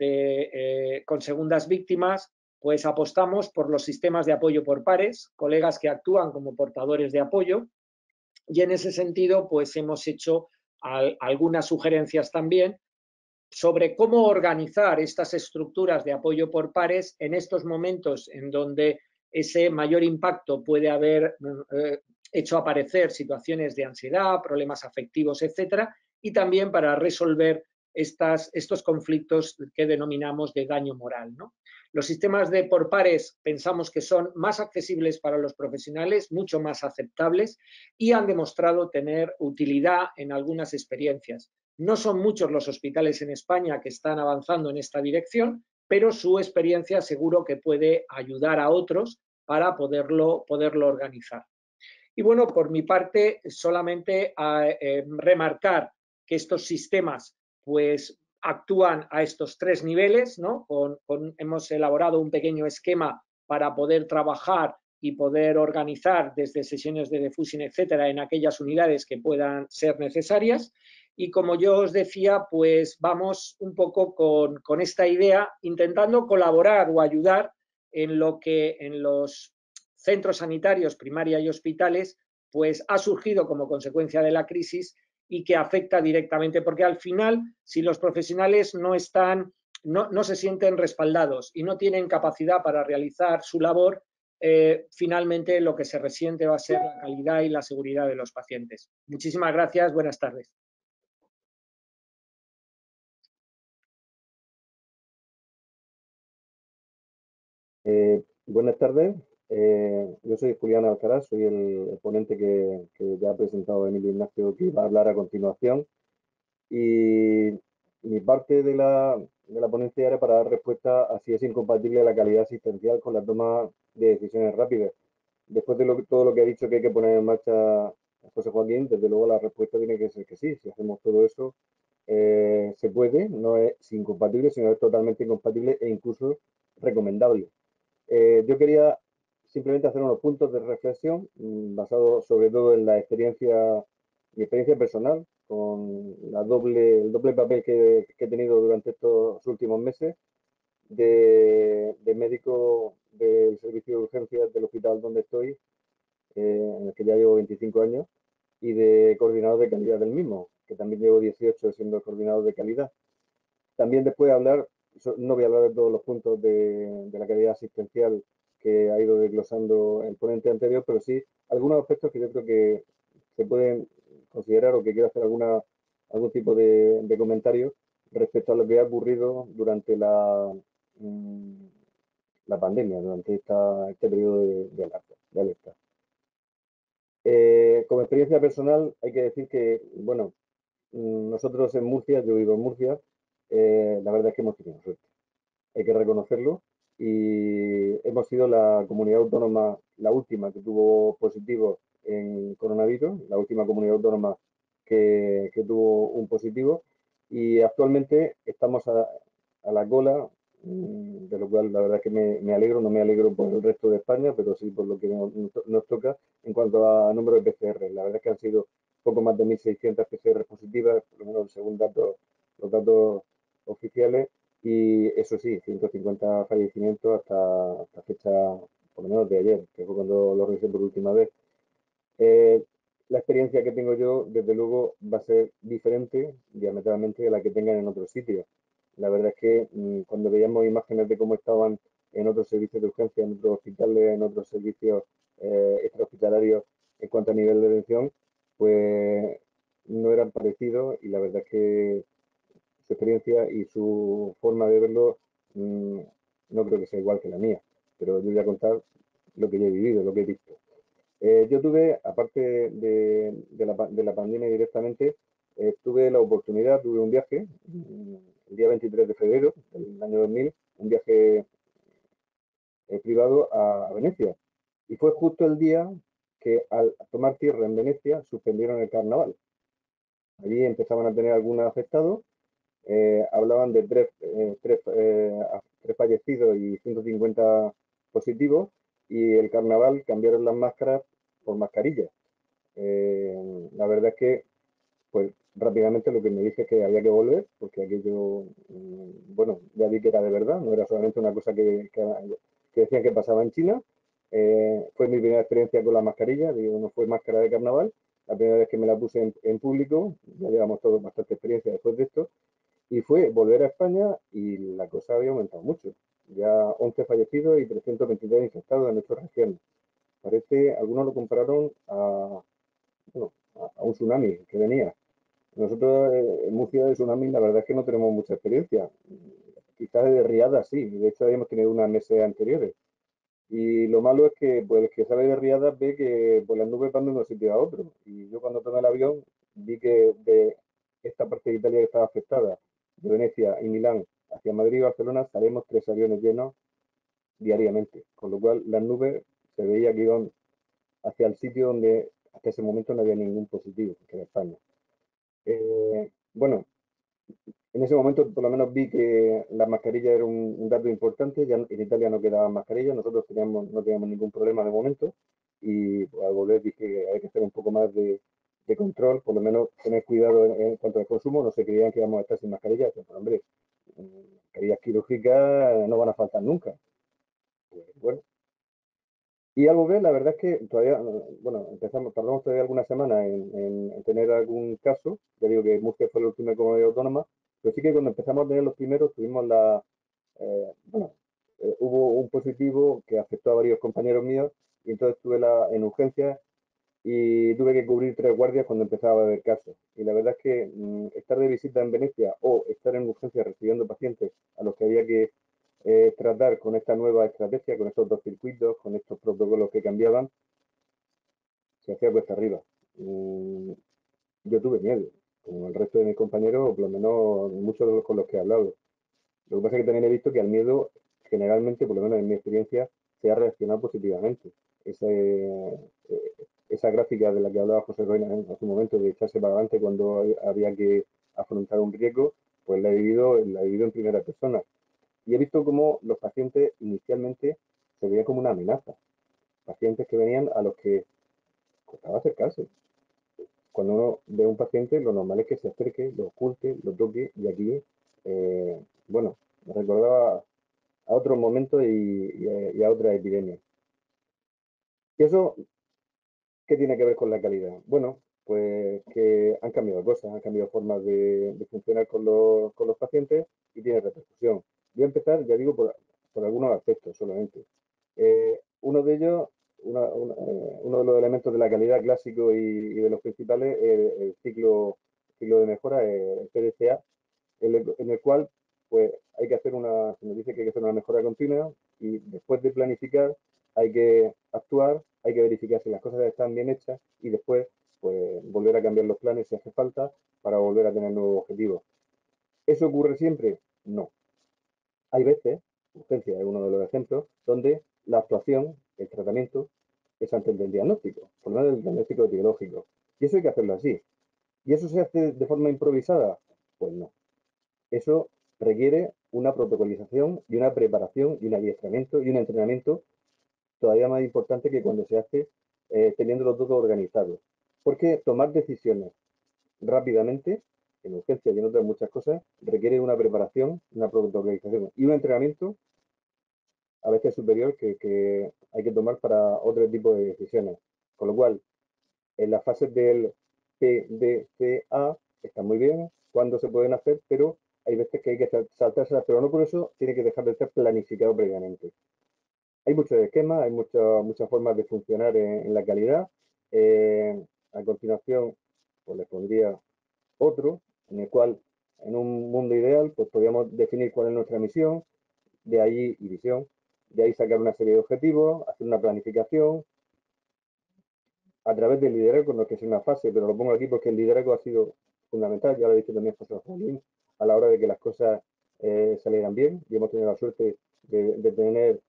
con segundas víctimas, pues apostamos por los sistemas de apoyo por pares, colegas que actúan como portadores de apoyo, y en ese sentido, pues hemos hecho algunas sugerencias también sobre cómo organizar estas estructuras de apoyo por pares en estos momentos en donde ese mayor impacto puede haber hecho aparecer situaciones de ansiedad, problemas afectivos, etcétera, y también para resolver estos conflictos que denominamos de daño moral, ¿no? Los sistemas de por pares pensamos que son más accesibles para los profesionales, mucho más aceptables, y han demostrado tener utilidad en algunas experiencias. No son muchos los hospitales en España que están avanzando en esta dirección, pero su experiencia seguro que puede ayudar a otros para poderlo organizar. Y bueno, por mi parte, solamente remarcar que estos sistemas pues actúan a estos 3 niveles, ¿no? Hemos elaborado un pequeño esquema para poder trabajar y poder organizar desde sesiones de diffusing, etcétera, en aquellas unidades que puedan ser necesarias. Y como yo os decía, pues vamos un poco con esta idea, intentando colaborar o ayudar en lo que en los centros sanitarios, primaria y hospitales, pues ha surgido como consecuencia de la crisis y que afecta directamente, porque al final, si los profesionales no se sienten respaldados y no tienen capacidad para realizar su labor, finalmente lo que se resiente va a ser la calidad y la seguridad de los pacientes. Muchísimas gracias, buenas tardes. Buenas tardes, yo soy Julián Alcaraz, soy el ponente que ya ha presentado Emilio Ignacio, que va a hablar a continuación. Y mi parte de la ponencia era para dar respuesta a si es incompatible la calidad asistencial con la toma de decisiones rápidas. Después de todo lo que ha dicho que hay que poner en marcha José Joaquín, desde luego la respuesta tiene que ser que sí. Si hacemos todo eso, se puede, no es incompatible, sino es totalmente incompatible e incluso recomendable. Yo quería simplemente hacer unos puntos de reflexión basados sobre todo en mi experiencia personal, con el doble papel que he tenido durante estos últimos meses de médico del servicio de urgencias del hospital donde estoy, en el que ya llevo 25 años, y de coordinador de calidad del mismo, que también llevo 18 siendo coordinador de calidad. También después no voy a hablar de todos los puntos de la calidad asistencial que ha ido desglosando el ponente anterior, pero sí algunos aspectos que yo creo que se pueden considerar o que quiero hacer algún tipo de comentario respecto a lo que ha ocurrido durante la pandemia, durante este periodo de alerta. Como experiencia personal, hay que decir que, bueno, nosotros en Murcia, yo vivo en Murcia, la verdad es que hemos tenido suerte, hay que reconocerlo, y hemos sido la comunidad autónoma, la última que tuvo positivo en coronavirus, la última comunidad autónoma que tuvo un positivo, y actualmente estamos a la cola, de lo cual la verdad es que me alegro, no me alegro por el resto de España, pero sí por lo que nos toca en cuanto a número de PCR. La verdad es que han sido poco más de 1.600 PCR positivas, por lo menos según los datos oficiales, y eso sí, 150 fallecimientos hasta fecha, por lo menos de ayer, que fue cuando lo revisé por última vez. La experiencia que tengo yo, desde luego, va a ser diferente diametralmente de la que tengan en otros sitios. La verdad es que cuando veíamos imágenes de cómo estaban en otros servicios de urgencia, en otros hospitales, en otros servicios extrahospitalarios en cuanto a nivel de atención, pues no eran parecidos, y la verdad es que su experiencia y su forma de verlo no creo que sea igual que la mía, pero yo voy a contar lo que yo he vivido, lo que he visto. Yo tuve, aparte de la pandemia directamente, tuve la oportunidad, tuve un viaje el día 23 de febrero del año 2000, un viaje privado a Venecia. Y fue justo el día que al tomar tierra en Venecia suspendieron el carnaval. Allí empezaban a tener algunos afectados, hablaban de tres fallecidos y 150 positivos, y el carnaval cambiaron las máscaras por mascarillas. La verdad es que, pues rápidamente lo que me dije es que había que volver, porque aquello, bueno, ya vi que era de verdad, no era solamente una cosa que decían que pasaba en China. Fue mi primera experiencia con la mascarilla, digo, no fue máscara de carnaval, la primera vez que me la puse en público, ya llevamos todos bastante experiencia después de esto, y fue volver a España y la cosa había aumentado mucho. Ya 11 fallecidos y 323 infectados en nuestra región. Parece, algunos lo compararon bueno, a un tsunami que venía. Nosotros en Murcia de tsunami la verdad es que no tenemos mucha experiencia. Quizás de riadas sí, de hecho habíamos tenido unas meses anteriores. Y lo malo es que pues, el que sale de riadas ve que pues, las nubes van de un sitio a otro. Y yo cuando tomé el avión vi que de esta parte de Italia que estaba afectada, de Venecia y Milán hacia Madrid y Barcelona, salimos 3 aviones llenos diariamente. Con lo cual las nubes se veía que iban hacia el sitio donde hasta ese momento no había ningún positivo, que era España. Bueno, en ese momento por lo menos vi que la mascarilla era un dato importante, ya en Italia no quedaban mascarillas, nosotros no teníamos ningún problema de momento y al volver dije que hay que hacer un poco más de control, por lo menos tener cuidado en cuanto al consumo, no se creían que íbamos a estar sin mascarillas, pero hombre, mascarillas quirúrgicas no van a faltar nunca. Pues, bueno. Y al volver, la verdad es que todavía, bueno, tardamos todavía algunas semanas en tener algún caso, ya digo que Murcia fue la última comunidad autónoma, pero sí que cuando empezamos a tener los primeros tuvimos hubo un positivo que afectó a varios compañeros míos y entonces estuve en urgencias y tuve que cubrir 3 guardias cuando empezaba a haber casos. Y la verdad es que estar de visita en Venecia o estar en urgencias recibiendo pacientes a los que había que tratar con esta nueva estrategia, con estos 2 circuitos, con estos protocolos que cambiaban, se hacía cuesta arriba. Yo tuve miedo, como el resto de mis compañeros, o por lo menos muchos de los con los que he hablado. Lo que pasa es que también he visto que al miedo, generalmente, por lo menos en mi experiencia, se ha reaccionado positivamente. Esa gráfica de la que hablaba José Roina en su momento, de echarse para adelante cuando había que afrontar un riesgo, pues la he vivido en primera persona. Y he visto cómo los pacientes inicialmente se veían como una amenaza. Pacientes que venían a los que costaba acercarse. Cuando uno ve a un paciente, lo normal es que se acerque, lo oculte, lo toque, y aquí, bueno, me recordaba a otros momentos y a otras epidemias. ¿Y eso qué tiene que ver con la calidad? Bueno, pues que han cambiado cosas, han cambiado formas de funcionar con los pacientes y tiene repercusión. Voy a empezar, ya digo, por algunos aspectos solamente. Uno de ellos, uno de los elementos de la calidad clásico y de los principales es el ciclo de mejora, el PDCA, en el cual pues hay que hacer se nos dice que hay que hacer una mejora continua y después de planificar hay que actuar, hay que verificar si las cosas están bien hechas y después pues volver a cambiar los planes si hace falta para volver a tener nuevos objetivos. ¿Eso ocurre siempre? No. Hay veces, urgencia es uno de los ejemplos, donde la actuación, el tratamiento, es antes del diagnóstico, por lo menos del diagnóstico etiológico. Y eso hay que hacerlo así. ¿Y eso se hace de forma improvisada? Pues no. Eso requiere una protocolización y una preparación y un adiestramiento y un entrenamiento todavía más importante que cuando se hace teniéndolo todo organizado. Porque tomar decisiones rápidamente, en urgencia y en otras muchas cosas, requiere una preparación, una protocolización y un entrenamiento a veces superior que hay que tomar para otro tipo de decisiones. Con lo cual, en las fases del PDCA está muy bien cuando se pueden hacer, pero hay veces que hay que saltárselas, pero no por eso tiene que dejar de ser planificado previamente. Hay muchos esquemas, hay muchas formas de funcionar en la calidad. A continuación, pues les pondría otro, en el cual, en un mundo ideal, pues podríamos definir cuál es nuestra misión, de ahí y visión, de ahí sacar una serie de objetivos, hacer una planificación, a través del liderazgo, no es que sea una fase, pero lo pongo aquí porque el liderazgo ha sido fundamental, ya lo ha dicho también José Joaquín, a la hora de que las cosas salieran bien y hemos tenido la suerte de tener,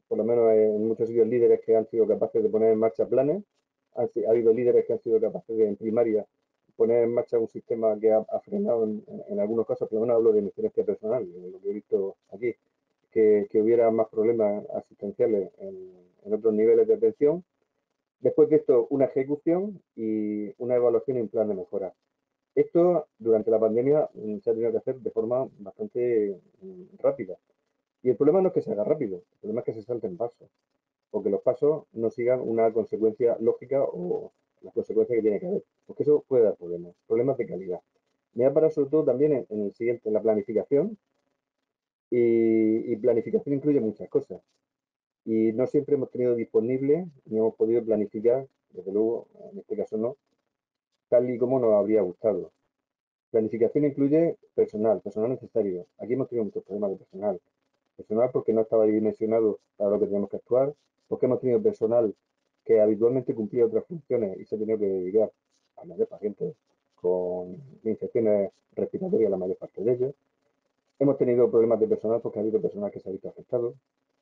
por lo menos en muchos sitios, líderes que han sido capaces de poner en marcha planes, ha habido líderes que han sido capaces de, en primaria, poner en marcha un sistema que ha frenado en algunos casos, por lo menos hablo de mi experiencia personal, de lo que he visto aquí, que hubiera más problemas asistenciales en otros niveles de atención. Después de esto, una ejecución y una evaluación y un plan de mejora. Esto, durante la pandemia, se ha tenido que hacer de forma bastante rápida. Y el problema no es que se haga rápido, el problema es que se salten pasos, o que los pasos no sigan una consecuencia lógica o las consecuencias que tiene que haber, porque eso puede dar problemas de calidad. Me ha parado sobre todo también en la planificación, y planificación incluye muchas cosas. Y no siempre hemos tenido disponible ni hemos podido planificar, desde luego, en este caso no, tal y como nos habría gustado. Planificación incluye personal necesario. Aquí hemos tenido muchos problemas de personal. Personal porque no estaba dimensionado para lo que teníamos que actuar, porque hemos tenido personal que habitualmente cumplía otras funciones y se ha tenido que dedicar a mayores pacientes con infecciones respiratorias, la mayor parte de ellos. Hemos tenido problemas de personal porque ha habido personal que se ha visto afectado,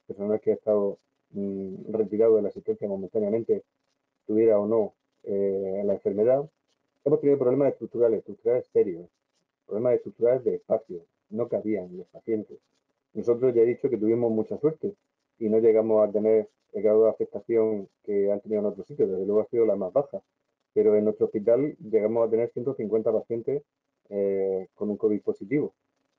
personal que ha estado retirado de la asistencia momentáneamente, tuviera o no la enfermedad. Hemos tenido problemas estructurales serios, problemas estructurales de espacio, no cabían los pacientes. Nosotros ya he dicho que tuvimos mucha suerte y no llegamos a tener el grado de afectación que han tenido en otros sitios, desde luego ha sido la más baja, pero en nuestro hospital llegamos a tener 150 pacientes con un COVID positivo.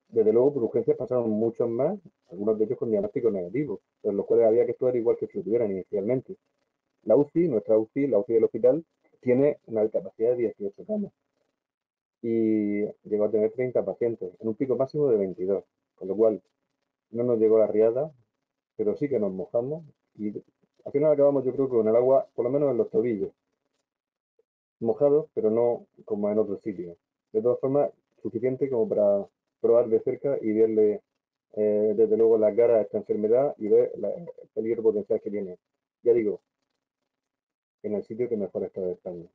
Desde luego, por urgencias pasaron muchos más, algunos de ellos con diagnósticos negativos, pero los cuales había que actuar igual que si lo tuvieran inicialmente. La UCI, nuestra UCI, la UCI del hospital, tiene una capacidad de 18 camas y llegó a tener 30 pacientes, en un pico máximo de 22, con lo cual no nos llegó la riada, pero sí que nos mojamos y al final acabamos yo creo que con el agua, por lo menos en los tobillos, mojados, pero no como en otros sitios. De todas formas, suficiente como para probar de cerca y verle desde luego la cara a esta enfermedad y ver el peligro potencial que tiene. Ya digo, en el sitio que mejor está de España.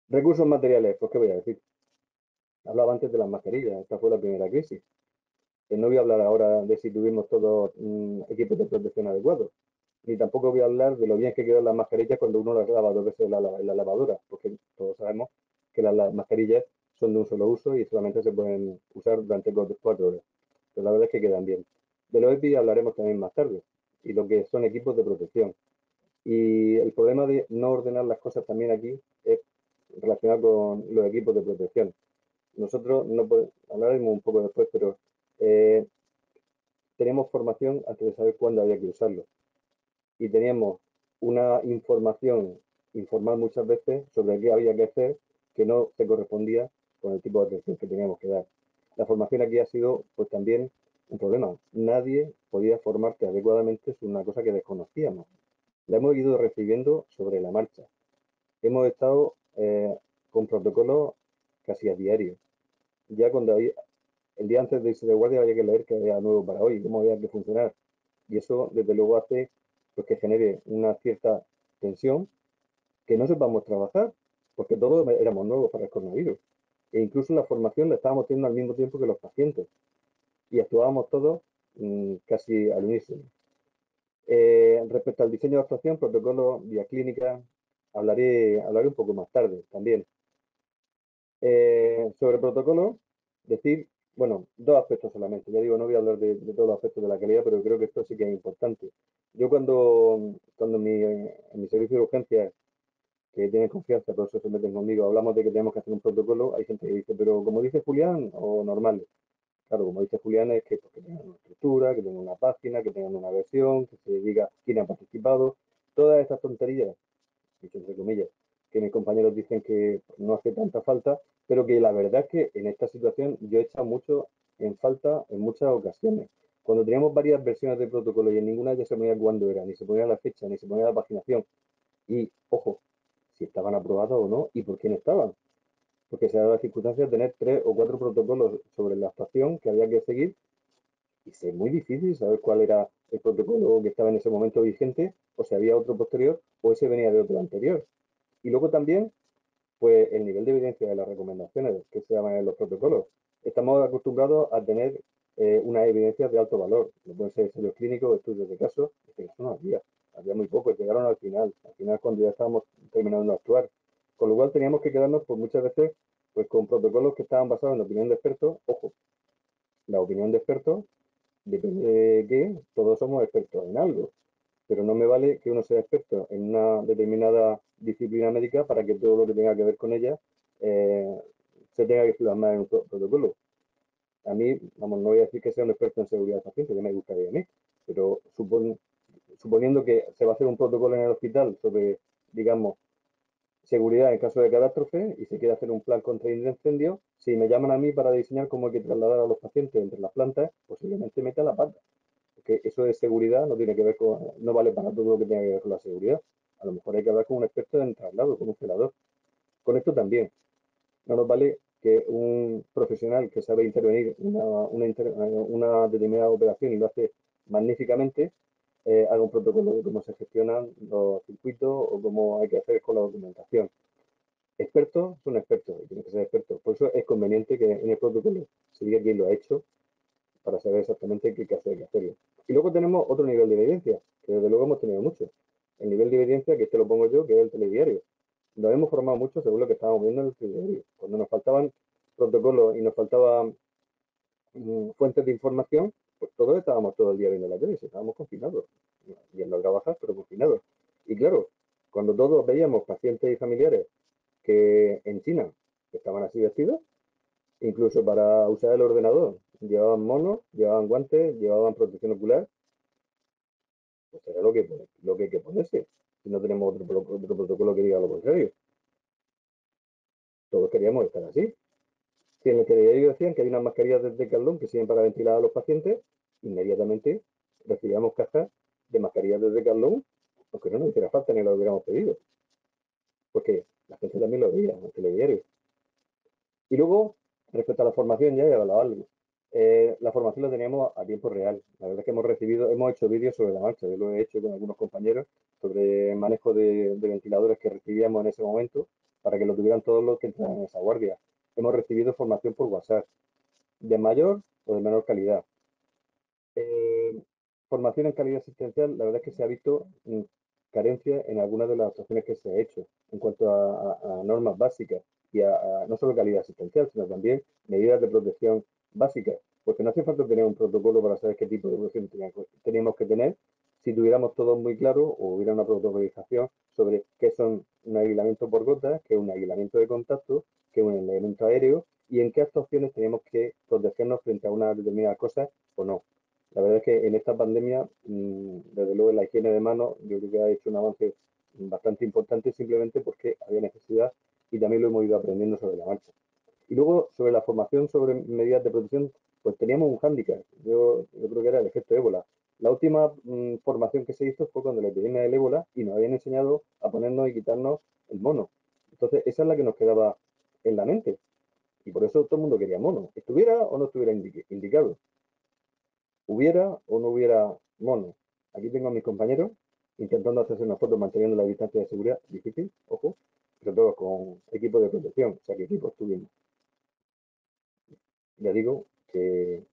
Recursos materiales, pues qué voy a decir. Hablaba antes de las mascarillas, esta fue la primera crisis. No voy a hablar ahora de si tuvimos todos equipos de protección adecuados, ni tampoco voy a hablar de lo bien que quedan las mascarillas cuando uno las lava 2 veces en la lavadora, porque todos sabemos que las mascarillas son de un solo uso y solamente se pueden usar durante 4 horas. Pero la verdad es que quedan bien. De los EPI hablaremos también más tarde, y lo que son equipos de protección. Y el problema de no ordenar las cosas también aquí es relacionado con los equipos de protección. Nosotros, no hablaremos un poco después, pero teníamos formación antes de saber cuándo había que usarlo. Y teníamos una información informal muchas veces sobre qué había que hacer que no se correspondía con el tipo de atención que teníamos que dar. La formación aquí ha sido pues también un problema. Nadie podía formarte adecuadamente sobre una cosa que desconocíamos. La hemos ido recibiendo sobre la marcha. Hemos estado con protocolos casi a diario. Ya cuando el día antes de irse de guardia había que leer que había nuevo para hoy, cómo había que funcionar. Y eso, desde luego, hace pues, que genere una cierta tensión, que no sepamos trabajar, porque todos éramos nuevos para el coronavirus. E incluso la formación la estábamos teniendo al mismo tiempo que los pacientes. Y actuábamos todos casi al unísono. Respecto al diseño de actuación, protocolo, vía clínica, hablaré un poco más tarde también. Sobre protocolo, decir, bueno, 2 aspectos solamente. Ya digo, no voy a hablar de todos los aspectos de la calidad, pero creo que esto sí que es importante. Yo cuando en mi servicio de urgencias, que tienen confianza, por eso se meten conmigo, hablamos de que tenemos que hacer un protocolo, hay gente que dice, pero como dice Julián, o normales. Claro, como dice Julián, es que, pues, que tengan una estructura, que tengan una página, que tengan una versión, que se diga quién ha participado. Todas estas tonterías, dicho entre comillas, que mis compañeros dicen que no hace tanta falta, pero que la verdad es que en esta situación yo he echado mucho en falta en muchas ocasiones. Cuando teníamos varias versiones de protocolo y en ninguna de ellas se ponía cuándo era, ni se ponía la fecha, ni se ponía la paginación. Y, ojo, si estaban aprobados o no y por quién estaban. Porque se ha dado la circunstancia de tener 3 o 4 protocolos sobre la actuación que había que seguir y es muy difícil saber cuál era el protocolo que estaba en ese momento vigente o si había otro posterior o ese venía de otro anterior. Y luego también, pues el nivel de evidencia de las recomendaciones que se llaman en los protocolos. Estamos acostumbrados a tener unas evidencias de alto valor, no pueden ser ensayos clínicos, estudios de casos, en este caso no había muy poco, llegaron al final cuando ya estábamos terminando de actuar. Con lo cual teníamos que quedarnos pues muchas veces pues con protocolos que estaban basados en la opinión de expertos. Ojo, la opinión de expertos depende de que todos somos expertos en algo, pero no me vale que uno sea experto en una determinada disciplina médica para que todo lo que tenga que ver con ella se tenga que plasmar en un protocolo. A mí, vamos, no voy a decir que sea un experto en seguridad del paciente, que me gustaría a mí, pero suponiendo que se va a hacer un protocolo en el hospital sobre, digamos, seguridad en caso de catástrofe y se quiere hacer un plan contra incendios, si me llaman a mí para diseñar cómo hay que trasladar a los pacientes entre las plantas, posiblemente meta la pata. Porque eso de seguridad no tiene que ver con, no vale para todo lo que tenga que ver con la seguridad. A lo mejor hay que hablar con un experto en traslado, con un celador. Con esto también. No nos vale que un profesional que sabe intervenir una determinada operación y lo hace magníficamente, haga un protocolo de cómo se gestionan los circuitos o cómo hay que hacer con la documentación. Expertos son expertos y tienen que ser expertos. Por eso es conveniente que en el protocolo se diga quién lo ha hecho para saber exactamente qué hay que hacer y hacerlo. Y luego tenemos otro nivel de evidencia, que desde luego hemos tenido mucho. El nivel de evidencia, que este lo pongo yo, que es el telediario. Nos hemos formado mucho según lo que estábamos viendo en el telediario. Cuando nos faltaban protocolos y nos faltaban fuentes de información, pues todos estábamos todo el día viendo la tele, estábamos confinados, yendo a trabajar, pero confinados. Y claro, cuando todos veíamos pacientes y familiares que en China estaban así vestidos, incluso para usar el ordenador, llevaban monos, llevaban guantes, llevaban protección ocular, pues era lo que hay que ponerse. Si no tenemos otro protocolo que diga lo contrario. Todos queríamos estar así. Si en el telediario decían que hay unas mascarillas de Decathlon que sirven para ventilar a los pacientes, inmediatamente recibíamos cajas de mascarillas de Decathlon, aunque no nos hiciera falta ni lo hubiéramos pedido. Porque la gente también lo veía en el telediario. Y luego, respecto a la formación, ya he hablado algo. La formación la teníamos a tiempo real. La verdad es que hemos hecho vídeos sobre la marcha. Yo lo he hecho con algunos compañeros sobre el manejo de ventiladores que recibíamos en ese momento para que lo tuvieran todos los que entran en esa guardia. Hemos recibido formación por WhatsApp, de mayor o de menor calidad. Formación en calidad asistencial, la verdad es que se ha visto carencia en algunas de las actuaciones que se ha hecho en cuanto a normas básicas y a no solo calidad asistencial, sino también medidas de protección básicas, porque no hace falta tener un protocolo para saber qué tipo de protección teníamos que tener si tuviéramos todo muy claro o hubiera una protocolización sobre qué son un aislamiento por gotas, qué es un aislamiento de contacto, qué es un aislamiento aéreo y en qué actuaciones teníamos que protegernos frente a una determinada cosa o no. La verdad es que en esta pandemia, desde luego en la higiene de manos, yo creo que ha hecho un avance bastante importante simplemente porque había necesidad y también lo hemos ido aprendiendo sobre la marcha. Y luego, sobre la formación sobre medidas de protección, pues teníamos un hándicap. Yo creo que era el efecto ébola. La última formación que se hizo fue cuando la epidemia del ébola y nos habían enseñado a ponernos y quitarnos el mono. Entonces, esa es la que nos quedaba en la mente. Y por eso todo el mundo quería mono, estuviera o no estuviera indicado. Hubiera o no hubiera mono. Aquí tengo a mis compañeros intentando hacerse una foto manteniendo la distancia de seguridad, difícil, ojo, pero todos con equipo de protección, o sea, ¿qué equipos tuvimos? Ya digo que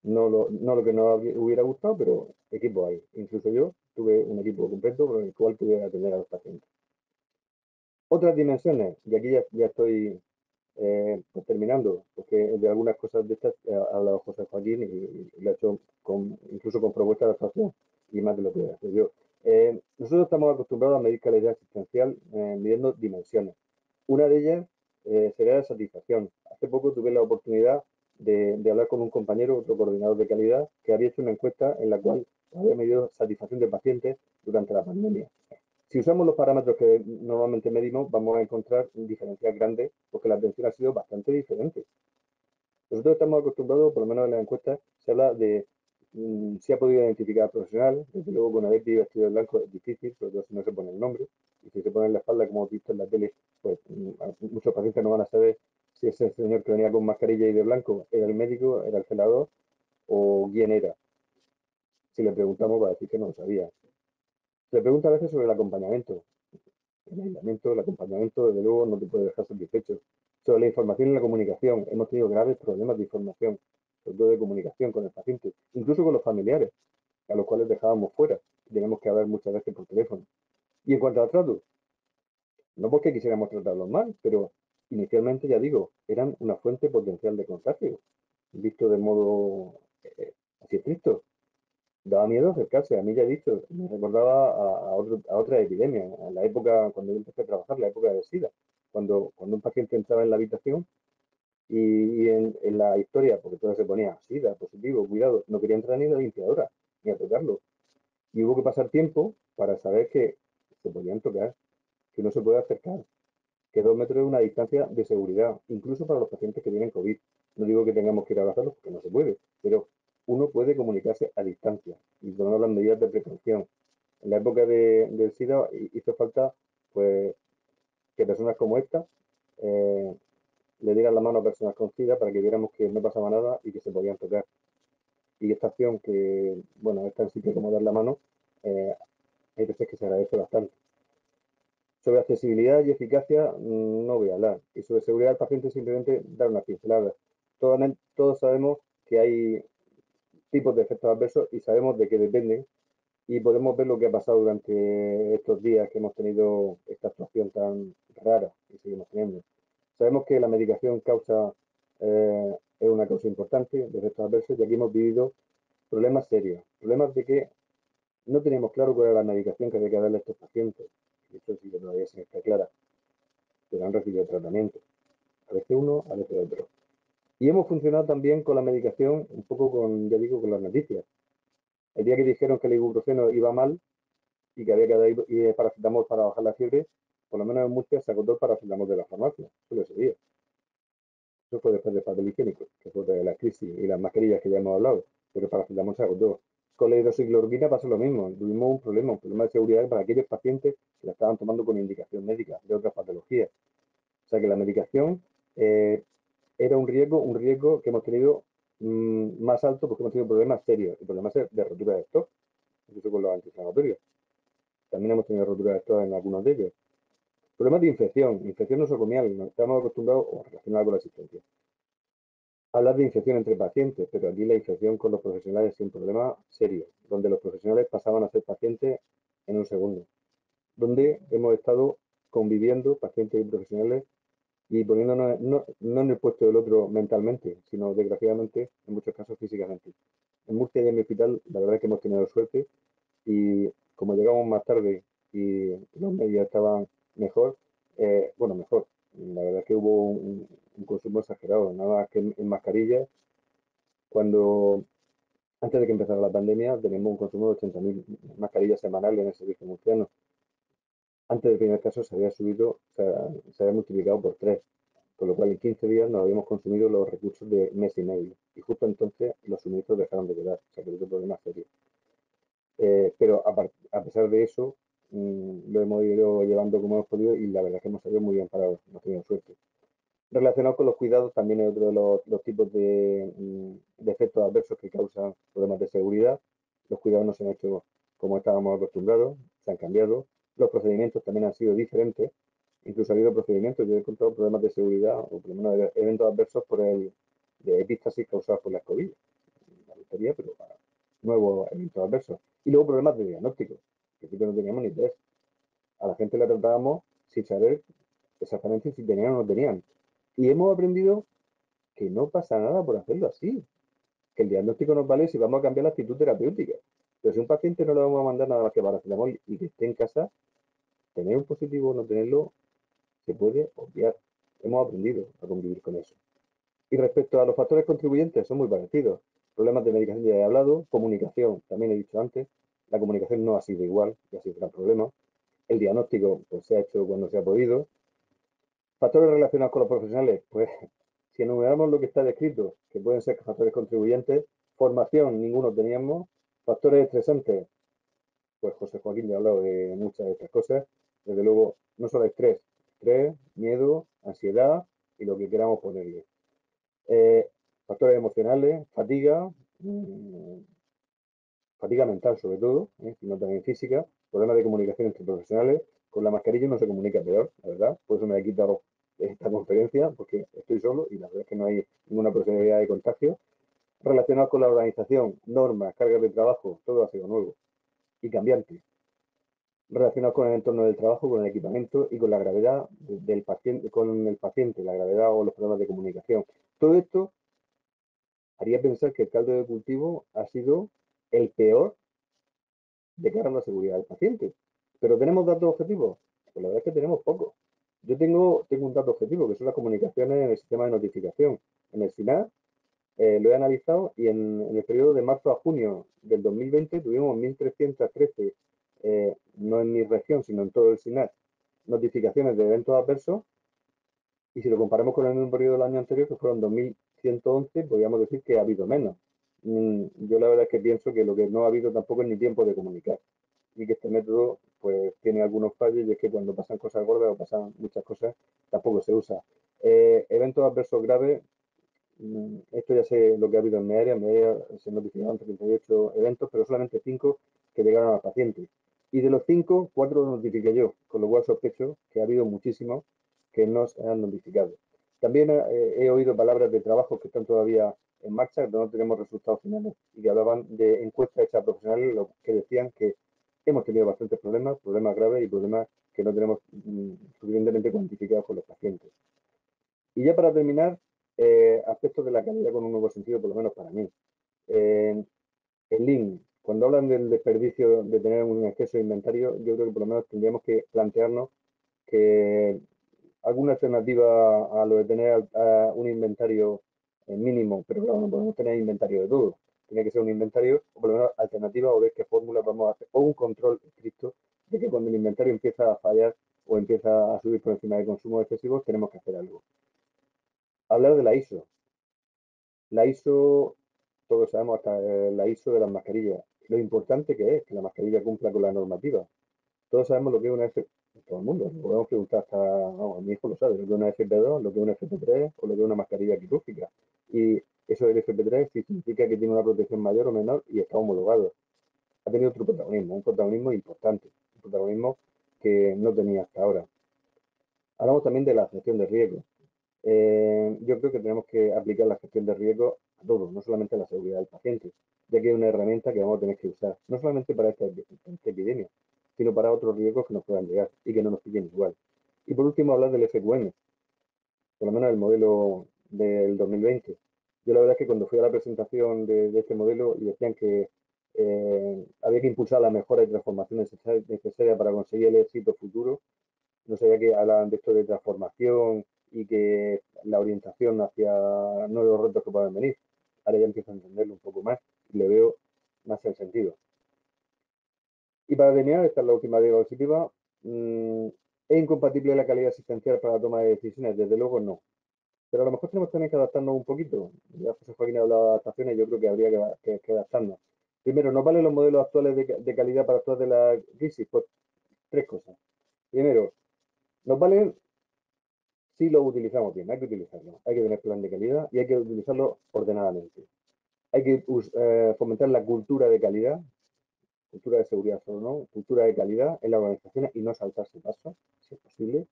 no lo que nos hubiera gustado, pero equipo hay. Incluso yo tuve un equipo completo con el cual pudiera atender a los pacientes. Otras dimensiones, y aquí ya estoy pues terminando, porque de algunas cosas de estas ha hablado José Joaquín y lo ha hecho incluso con propuestas de actuación y más de lo que hago yo. Nosotros estamos acostumbrados a medir calidad asistencial midiendo dimensiones. Una de ellas sería la satisfacción. Hace poco tuve la oportunidad de hablar con un compañero, otro coordinador de calidad, que había hecho una encuesta en la cual había medido satisfacción de pacientes durante la pandemia. Si usamos los parámetros que normalmente medimos, vamos a encontrar diferencias grandes porque la atención ha sido bastante diferente. Nosotros estamos acostumbrados, por lo menos en las encuestas, se habla de si ha podido identificar al profesional. Desde luego, con Adepti vestido de blanco es difícil, sobre todo si no se pone el nombre. Y si se pone en la espalda, como hemos visto en la tele, pues muchos pacientes no van a saber si ese señor que venía con mascarilla y de blanco era el médico, era el celador o quién era. Si le preguntamos, va a decir que no lo sabía. Se le pregunta a veces sobre el acompañamiento. El acompañamiento, desde luego, no te puede dejar satisfecho. Sobre la información y la comunicación, hemos tenido graves problemas de información, sobre todo de comunicación con el paciente, incluso con los familiares, a los cuales dejábamos fuera. Tenemos que hablar muchas veces por teléfono. Y en cuanto al trato, no porque quisiéramos tratarlos mal, pero inicialmente, ya digo, eran una fuente potencial de contagio, visto de modo así estricto. Daba miedo acercarse. A mí ya he dicho, me recordaba a otra epidemia, a la época cuando yo empecé a trabajar, la época de SIDA, cuando un paciente entraba en la habitación y en la historia, porque todo se ponía SIDA, positivo, cuidado, no quería entrar ni la limpiadora, ni a tocarlo. Y hubo que pasar tiempo para saber que se podían tocar, que uno se puede acercar, que 2 metros es una distancia de seguridad, incluso para los pacientes que tienen COVID. No digo que tengamos que ir a abrazarlos porque no se puede, pero uno puede comunicarse a distancia y tomar las medidas de precaución. En la época del SIDA hizo falta pues que personas como esta le dieran la mano a personas con SIDA para que viéramos que no pasaba nada y que se podían tocar. Y esta acción que, bueno, es tan simple como dar la mano, hay veces que se agradece bastante. Sobre accesibilidad y eficacia no voy a hablar. Y sobre seguridad del paciente simplemente dar una pincelada. Todos sabemos que hay tipos de efectos adversos y sabemos de qué dependen y podemos ver lo que ha pasado durante estos días que hemos tenido esta actuación tan rara que seguimos teniendo. Sabemos que la medicación es una causa importante de efectos adversos y aquí hemos vivido problemas serios, problemas de que no teníamos claro cuál era la medicación que había que darle a estos pacientes. Esto sí que todavía se está clara, pero han recibido tratamiento. A veces uno, a veces otro. Y hemos funcionado también con la medicación, un poco con, ya digo, con las noticias. El día que dijeron que el ibuprofeno iba mal y que había que dar paracetamol para bajar la fiebre, por lo menos en Murcia se agotó el paracetamol de la farmacia. Eso ese día. Eso fue después del papel higiénico, que fue de la crisis y las mascarillas que ya hemos hablado. Pero el paracetamol se agotó. Con la hidroxicloroquina pasó lo mismo. Tuvimos un problema de seguridad para aquellos pacientes que la estaban tomando con indicación médica de otras patologías. O sea que la medicación era un riesgo que hemos tenido más alto porque hemos tenido problemas serios y problemas de rotura de stock, incluso con los antiinflamatorios. También hemos tenido rotura de stock en algunos de ellos. Problemas de infección nosocomial, no estamos acostumbrados o relacionados con la asistencia. Hablar de infección entre pacientes, pero aquí la infección con los profesionales es un problema serio, donde los profesionales pasaban a ser pacientes en un segundo, donde hemos estado conviviendo pacientes y profesionales y poniéndonos no en el puesto del otro mentalmente, sino desgraciadamente en muchos casos físicamente. En Murcia y en mi hospital la verdad es que hemos tenido suerte y como llegamos más tarde y los medios estaban mejor, mejor. La verdad es que hubo un consumo exagerado, nada más que en mascarillas. Antes de que empezara la pandemia, teníamos un consumo de 80.000 mascarillas semanales en el servicio murciano. Antes del primer caso se había subido, se había multiplicado por 3, con lo cual en 15 días nos habíamos consumido los recursos de mes y medio. Y justo entonces los suministros dejaron de quedar, o sea que es un problema serio. Pero a pesar de eso, lo hemos ido llevando como hemos podido y la verdad es que hemos salido muy bien parados, hemos tenido suerte. Relacionado con los cuidados, también es otro de los tipos de efectos adversos que causan problemas de seguridad. Los cuidados no se han hecho como estábamos acostumbrados, se han cambiado. Los procedimientos también han sido diferentes. Incluso ha habido procedimientos, yo he encontrado problemas de seguridad o por lo menos eventos adversos de epístasis causados por las COVID. La lotería, pero para nuevos eventos adversos. Y luego problemas de diagnóstico, que sí que no teníamos ni test. A la gente la tratábamos sin saber exactamente si tenían o no tenían. Y hemos aprendido que no pasa nada por hacerlo así. Que el diagnóstico nos vale si vamos a cambiar la actitud terapéutica. Pero si a un paciente no le vamos a mandar nada más que paracetamol y que esté en casa, tener un positivo o no tenerlo se puede obviar. Hemos aprendido a convivir con eso. Y respecto a los factores contribuyentes, son muy parecidos. Problemas de medicación ya he hablado, comunicación, también he dicho antes, la comunicación no ha sido igual, y ha sido un gran problema. El diagnóstico pues, se ha hecho cuando se ha podido. Factores relacionados con los profesionales, pues si enumeramos lo que está descrito, que pueden ser factores contribuyentes, formación ninguno teníamos, factores estresantes, pues José Joaquín ya ha hablado de muchas de estas cosas, desde luego no solo estrés, miedo, ansiedad y lo que queramos ponerle. Factores emocionales, fatiga mental sobre todo, sino también física, problemas de comunicación entre profesionales. Con la mascarilla no se comunica peor, la verdad, por eso me he quitado esta conferencia, porque estoy solo y la verdad es que no hay ninguna posibilidad de contagio. Relacionado con la organización, normas, cargas de trabajo, todo ha sido nuevo y cambiante. Relacionado con el entorno del trabajo, con el equipamiento y con la gravedad del paciente, la gravedad o los problemas de comunicación. Todo esto haría pensar que el caldo de cultivo ha sido el peor de cara a la seguridad del paciente. ¿Pero tenemos datos objetivos? Pues la verdad es que tenemos pocos. Yo tengo un dato objetivo, que son las comunicaciones en el sistema de notificación. En el SINAD lo he analizado y en el periodo de marzo a junio del 2020 tuvimos 1.313, no en mi región, sino en todo el SINAD, notificaciones de eventos adversos. Y si lo comparamos con el mismo periodo del año anterior, que fueron 2.111, podríamos decir que ha habido menos. Yo la verdad es que pienso que lo que no ha habido tampoco es ni tiempo de comunicar y que este método pues tiene algunos fallos y es que cuando pasan cosas gordas o pasan muchas cosas tampoco se usa. Eventos adversos graves, esto ya sé lo que ha habido en mi área se notificaron 38 eventos, pero solamente 5 que llegaron al paciente. Y de los 5, 4 los notifiqué yo, con lo cual sospecho que ha habido muchísimos que no se han notificado. También he oído palabras de trabajo que están todavía en marcha, no tenemos resultados finales, y que hablaban de encuestas hechas a profesionales que decían que hemos tenido bastantes problemas graves y problemas que no tenemos suficientemente cuantificados con los pacientes. Y ya para terminar, aspectos de la calidad con un nuevo sentido, por lo menos para mí. El Lean, cuando hablan del desperdicio de tener un exceso de inventario, yo creo que por lo menos tendríamos que plantearnos que alguna alternativa a lo de tener un inventario mínimo, pero claro, no podemos tener inventario de todo. Tiene que ser un inventario, o por lo menos alternativa, o ver qué fórmulas vamos a hacer, o un control estricto de que cuando el inventario empieza a fallar o empieza a subir por encima de consumos excesivos, tenemos que hacer algo. Hablar de la ISO. La ISO, todos sabemos hasta la ISO de las mascarillas, lo importante que es que la mascarilla cumpla con la normativa. Todos sabemos lo que es una todo el mundo, lo podemos preguntar hasta, vamos, mi hijo lo sabe, lo que es una FP2, lo que es una FP3 o lo que es una mascarilla quirúrgica. Y eso del FP3 sí significa que tiene una protección mayor o menor y está homologado. Ha tenido otro protagonismo, un protagonismo importante, un protagonismo que no tenía hasta ahora. Hablamos también de la gestión de riesgo. Yo creo que tenemos que aplicar la gestión de riesgo a todo, no solamente a la seguridad del paciente, ya que es una herramienta que vamos a tener que usar, no solamente para esta epidemia, sino para otros riesgos que nos puedan llegar y que no nos pillen igual. Y por último, hablar del FQM, por lo menos el modelo del 2020. Yo la verdad es que cuando fui a la presentación de este modelo y decían que había que impulsar la mejora y transformación necesaria para conseguir el éxito futuro, no sabía que hablaban de esto de transformación y que la orientación hacia nuevos retos que puedan venir. Ahora ya empiezo a entenderlo un poco más y le veo más el sentido. Y para terminar, esta es la última diapositiva. ¿Es incompatible la calidad asistencial para la toma de decisiones? Desde luego no. Pero a lo mejor tenemos también que adaptarnos un poquito. Ya José Joaquín ha hablado de adaptaciones y yo creo que habría que adaptarnos. Primero, ¿nos valen los modelos actuales de calidad para actuar de la crisis? Pues tres cosas. Primero, nos valen si lo utilizamos bien, hay que utilizarlo. Hay que tener plan de calidad y hay que utilizarlo ordenadamente. Hay que fomentar la cultura de calidad, cultura de seguridad solo no, cultura de calidad en las organizaciones y no saltarse pasos, si es posible.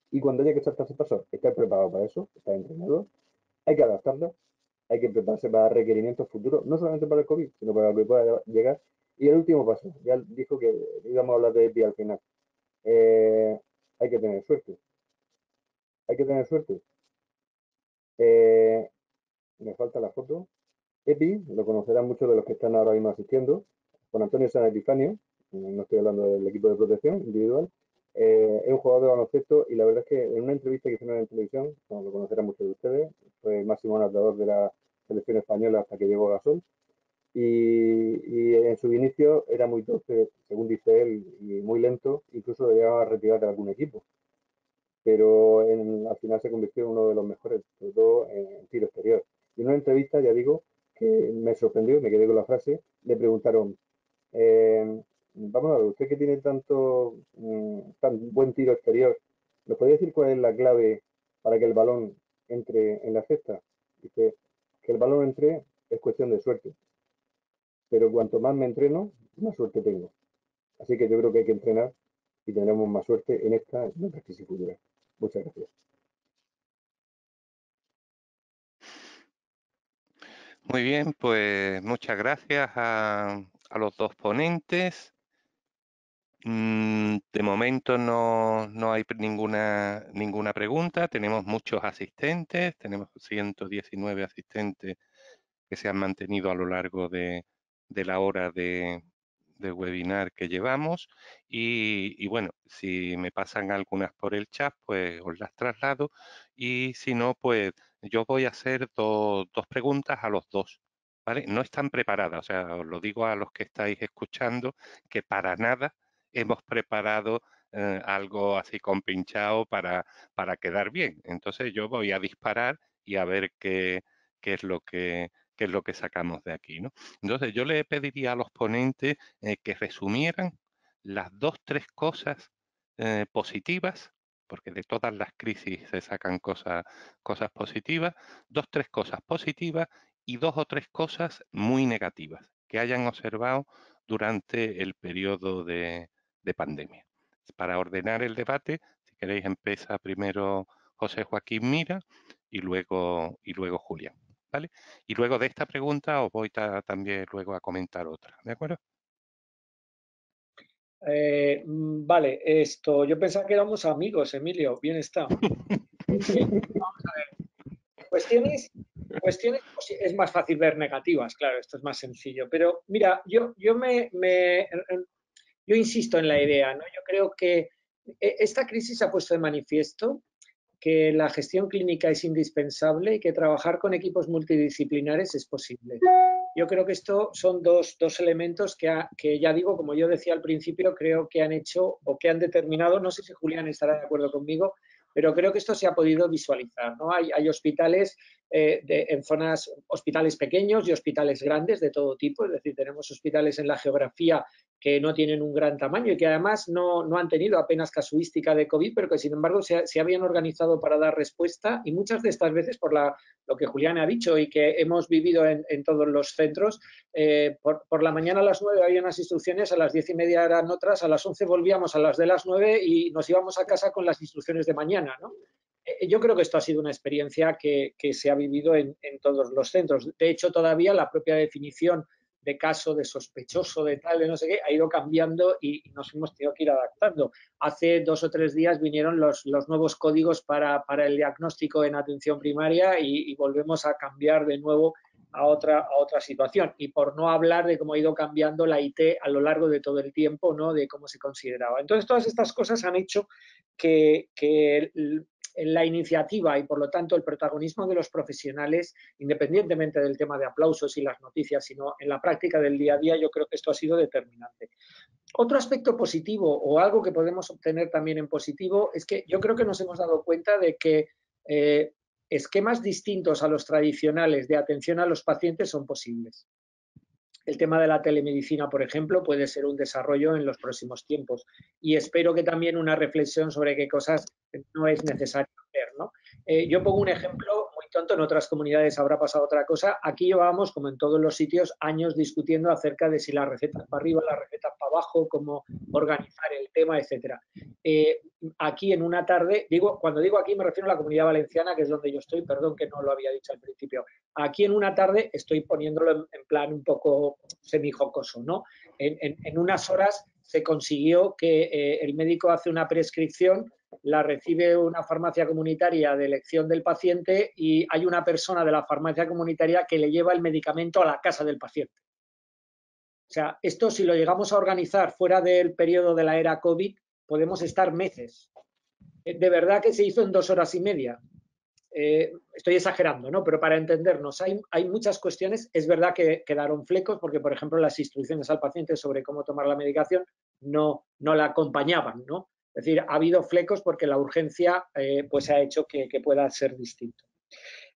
Y cuando haya que saltarse pasos, estar preparado para eso, estar entrenado. Hay que adaptarlo, hay que prepararse para requerimientos futuros, no solamente para el COVID, sino para lo que pueda llegar. Y el último paso, ya dijo que íbamos a hablar de EPI al final. Hay que tener suerte. Hay que tener suerte. Me falta la foto. EPI, lo conocerán muchos de los que están ahora mismo asistiendo, con Antonio San Epifanio, no estoy hablando del equipo de protección individual, es un jugador de baloncesto y la verdad es que en una entrevista que hicieron en televisión, como lo conocerán muchos de ustedes, fue el máximo anotador de la selección española hasta que llegó Gasol, y en su inicio era muy torpe, según dice él, y muy lento, incluso le llegaba a retirar de algún equipo, pero al final se convirtió en uno de los mejores, sobre todo en tiro exterior. Y en una entrevista, ya digo, que me sorprendió, me quedé con la frase, le preguntaron, vamos a ver, usted que tiene tan buen tiro exterior, ¿nos puede decir cuál es la clave para que el balón entre en la cesta? Dice, que el balón entre es cuestión de suerte, pero cuanto más me entreno, más suerte tengo. Así que yo creo que hay que entrenar y tendremos más suerte en esta y en otras crisis futuras. Muchas gracias. Muy bien, pues muchas gracias a los dos ponentes. De momento no hay ninguna pregunta. Tenemos muchos asistentes, tenemos 119 asistentes que se han mantenido a lo largo de la hora de webinar que llevamos. Y bueno, si me pasan algunas por el chat, pues os las traslado. Y si no, pues yo voy a hacer dos preguntas a los dos. ¿Vale? No están preparadas, o sea, os lo digo a los que estáis escuchando, que para nada hemos preparado algo así compinchado para quedar bien. Entonces yo voy a disparar y a ver qué es lo que sacamos de aquí, ¿no? Entonces yo le pediría a los ponentes que resumieran las tres cosas positivas, porque de todas las crisis se sacan cosas positivas, tres cosas positivas y dos o tres cosas muy negativas que hayan observado durante el periodo de pandemia. Para ordenar el debate, si queréis empieza primero José Joaquín Mira y luego Julián. ¿vale? Y luego de esta pregunta os voy también luego a comentar otra, ¿de acuerdo? Vale, yo pensaba que éramos amigos, Emilio, bien está. Vamos a ver. Cuestiones, pues, es más fácil ver negativas, claro, esto es más sencillo, pero mira, yo insisto en la idea, ¿no? Yo creo que esta crisis ha puesto de manifiesto que la gestión clínica es indispensable y que trabajar con equipos multidisciplinares es posible. Yo creo que esto son dos elementos que ya digo, como yo decía al principio, creo que han hecho o que han determinado, no sé si Julián estará de acuerdo conmigo, pero creo que esto se ha podido visualizar, ¿no? Hay hospitales en zonas, hospitales pequeños y hospitales grandes de todo tipo, es decir, tenemos hospitales en la geografía que no tienen un gran tamaño y que además no han tenido apenas casuística de COVID, pero que sin embargo se habían organizado para dar respuesta, y muchas de estas veces por lo que Julián ha dicho y que hemos vivido en todos los centros, por la mañana a las 9 había unas instrucciones, a las 10:30 eran otras, a las 11 volvíamos a las de las 9 y nos íbamos a casa con las instrucciones de mañana, ¿no? Yo creo que esto ha sido una experiencia que se ha vivido en todos los centros. De hecho, todavía la propia definición de caso, de sospechoso, de tal, de no sé qué, ha ido cambiando y nos hemos tenido que ir adaptando. Hace 2 o 3 días vinieron los nuevos códigos para el diagnóstico en atención primaria y volvemos a cambiar de nuevo a otra situación. Y por no hablar de cómo ha ido cambiando la IT a lo largo de todo el tiempo, ¿no? De cómo se consideraba. Entonces, todas estas cosas han hecho que la iniciativa y, por lo tanto, el protagonismo de los profesionales, independientemente del tema de aplausos y las noticias, sino en la práctica del día a día, yo creo que esto ha sido determinante. Otro aspecto positivo, o algo que podemos obtener también en positivo, es que yo creo que nos hemos dado cuenta de que esquemas distintos a los tradicionales de atención a los pacientes son posibles. El tema de la telemedicina, por ejemplo, puede ser un desarrollo en los próximos tiempos, y espero que también una reflexión sobre qué cosas no es necesario hacer, ¿no? Yo pongo un ejemplo muy tonto, en otras comunidades habrá pasado otra cosa. Aquí llevábamos, como en todos los sitios, años discutiendo acerca de si las recetas para arriba, las recetas para abajo, cómo organizar el tema, etcétera. Aquí en una tarde, cuando digo aquí me refiero a la Comunidad Valenciana, que es donde yo estoy, perdón que no lo había dicho al principio. Aquí en una tarde estoy poniéndolo en plan un poco semijocoso, ¿no? En unas horas se consiguió que el médico hace una prescripción, la recibe una farmacia comunitaria de elección del paciente y hay una persona de la farmacia comunitaria que le lleva el medicamento a la casa del paciente. O sea, esto si lo llegamos a organizar fuera del periodo de la era COVID, podemos estar meses. De verdad que se hizo en 2 horas y media. Estoy exagerando, ¿no? Pero para entendernos, hay muchas cuestiones. Es verdad que quedaron flecos porque, por ejemplo, las instrucciones al paciente sobre cómo tomar la medicación no la acompañaban, ¿no? Es decir, ha habido flecos porque la urgencia pues ha hecho que pueda ser distinto.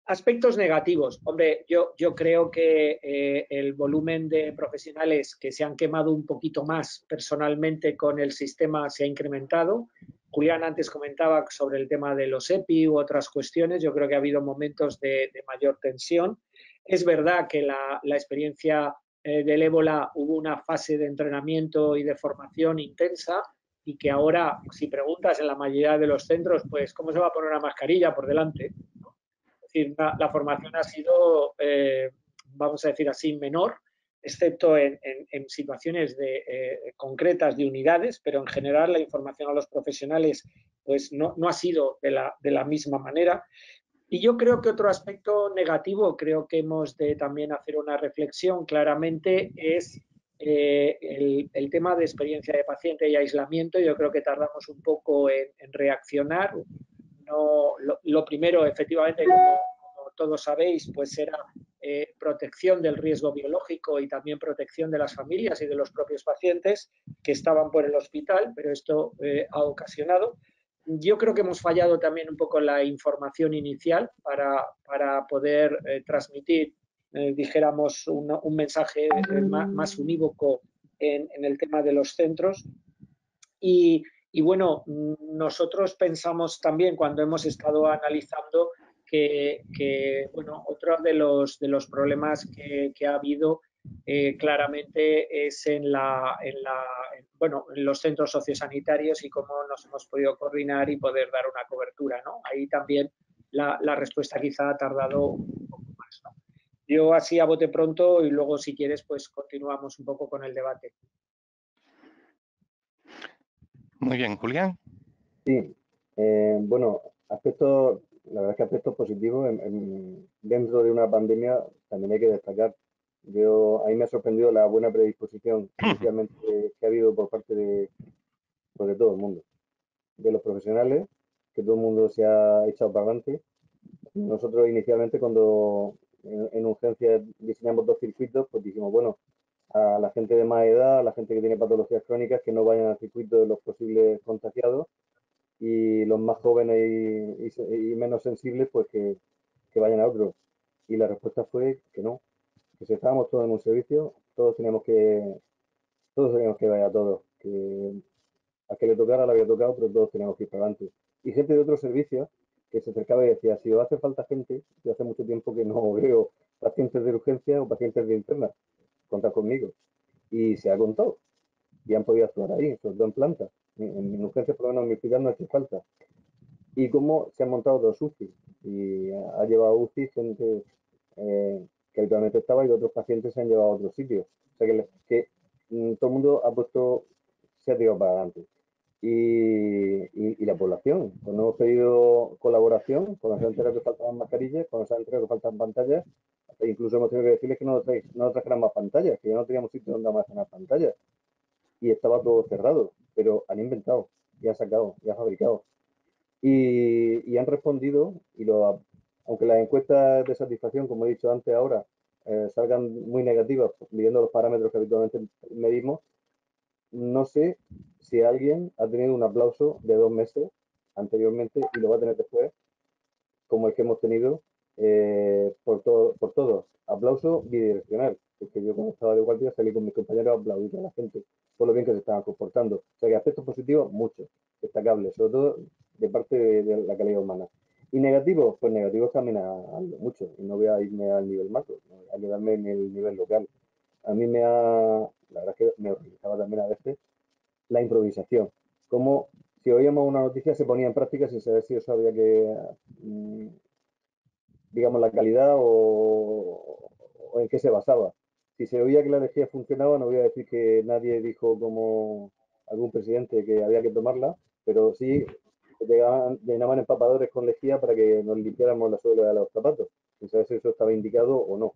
Aspectos negativos. Hombre, yo creo que el volumen de profesionales que se han quemado un poquito más personalmente con el sistema se ha incrementado. Julián antes comentaba sobre el tema de los EPI u otras cuestiones. Yo creo que ha habido momentos de mayor tensión. Es verdad que la experiencia del ébola hubo una fase de entrenamiento y de formación intensa, y que ahora, si preguntas en la mayoría de los centros, pues ¿cómo se va a poner una mascarilla por delante? Es decir, la formación ha sido, vamos a decir así, menor, excepto en situaciones concretas de unidades, pero en general la información a los profesionales pues no ha sido de la misma manera. Y yo creo que otro aspecto negativo, creo que hemos de también hacer una reflexión claramente, es el tema de experiencia de paciente y aislamiento. Yo creo que tardamos un poco en reaccionar. No, lo primero, efectivamente, como todos sabéis, pues era protección del riesgo biológico y también protección de las familias y de los propios pacientes que estaban por el hospital, pero esto ha ocasionado. Yo creo que hemos fallado también un poco la información inicial para poder transmitir, dijéramos, un mensaje más unívoco en el tema de los centros. Y bueno, nosotros pensamos también, cuando hemos estado analizando, que bueno, otro de los problemas que ha habido claramente es en los centros sociosanitarios y cómo nos hemos podido coordinar y poder dar una cobertura, ¿no? Ahí también la respuesta quizá ha tardado un poco más, ¿no? Yo así a bote pronto y luego si quieres pues continuamos un poco con el debate. Muy bien, Julián. Sí, bueno, la verdad es que aspectos positivos dentro de una pandemia también hay que destacar. A mí me ha sorprendido la buena predisposición inicialmente que ha habido por parte pues, de todo el mundo, de los profesionales, que todo el mundo se ha echado para adelante. Nosotros inicialmente cuando en urgencias diseñamos 2 circuitos, pues dijimos, bueno, a la gente de más edad, a la gente que tiene patologías crónicas, que no vayan al circuito de los posibles contagiados, y los más jóvenes y menos sensibles, pues que vayan a otro. Y la respuesta fue que no, que si estábamos todos en un servicio, todos teníamos que vaya a todos, que a que le tocara le había tocado, pero todos teníamos que ir para adelante. Y gente de otros servicios que se acercaba y decía, si os hace falta gente, yo hace mucho tiempo que no veo pacientes de urgencia o pacientes de interna, contad conmigo. Y se ha contado, y han podido actuar ahí, sobre todo en planta. En urgencias, por lo menos en mi hospital, no hace falta. Y cómo se han montado dos UCI. Y ha llevado UCI gente que habitualmente estaba y otros pacientes se han llevado a otros sitios. O sea todo el mundo se ha tirado para adelante. Y la población, cuando hemos pedido colaboración, cuando se han enterado que faltaban mascarillas, cuando se han enterado que faltan pantallas, incluso hemos tenido que decirles que no trajeran más pantallas, que ya no teníamos sitio donde almacenar pantallas. Y estaba todo cerrado, pero han inventado, y han sacado, y han fabricado. Y han respondido, aunque las encuestas de satisfacción, como he dicho antes ahora, salgan muy negativas, midiendo los parámetros que habitualmente medimos, no sé si alguien ha tenido un aplauso de 2 meses anteriormente y lo va a tener después, como el que hemos tenido por todos. Aplauso bidireccional, porque yo cuando estaba de guardia salí con mis compañeros a aplaudir a la gente por lo bien que se estaban comportando. O sea que aspectos positivos, muchos, destacables, sobre todo de parte de la calidad humana. Y negativos, pues negativos también mucho. Y no voy a irme al nivel macro, voy a quedarme en el nivel local. A mí la verdad es que me horrorizaba también a veces la improvisación. Como si oíamos una noticia se ponía en práctica sin saber si eso había que digamos, la calidad o en qué se basaba. Si se oía que la energía funcionaba, no voy a decir que nadie dijo como algún presidente que había que tomarla, pero sí llenaban empapadores con lejía para que nos limpiáramos la suela de los zapatos, sin saber si eso estaba indicado o no.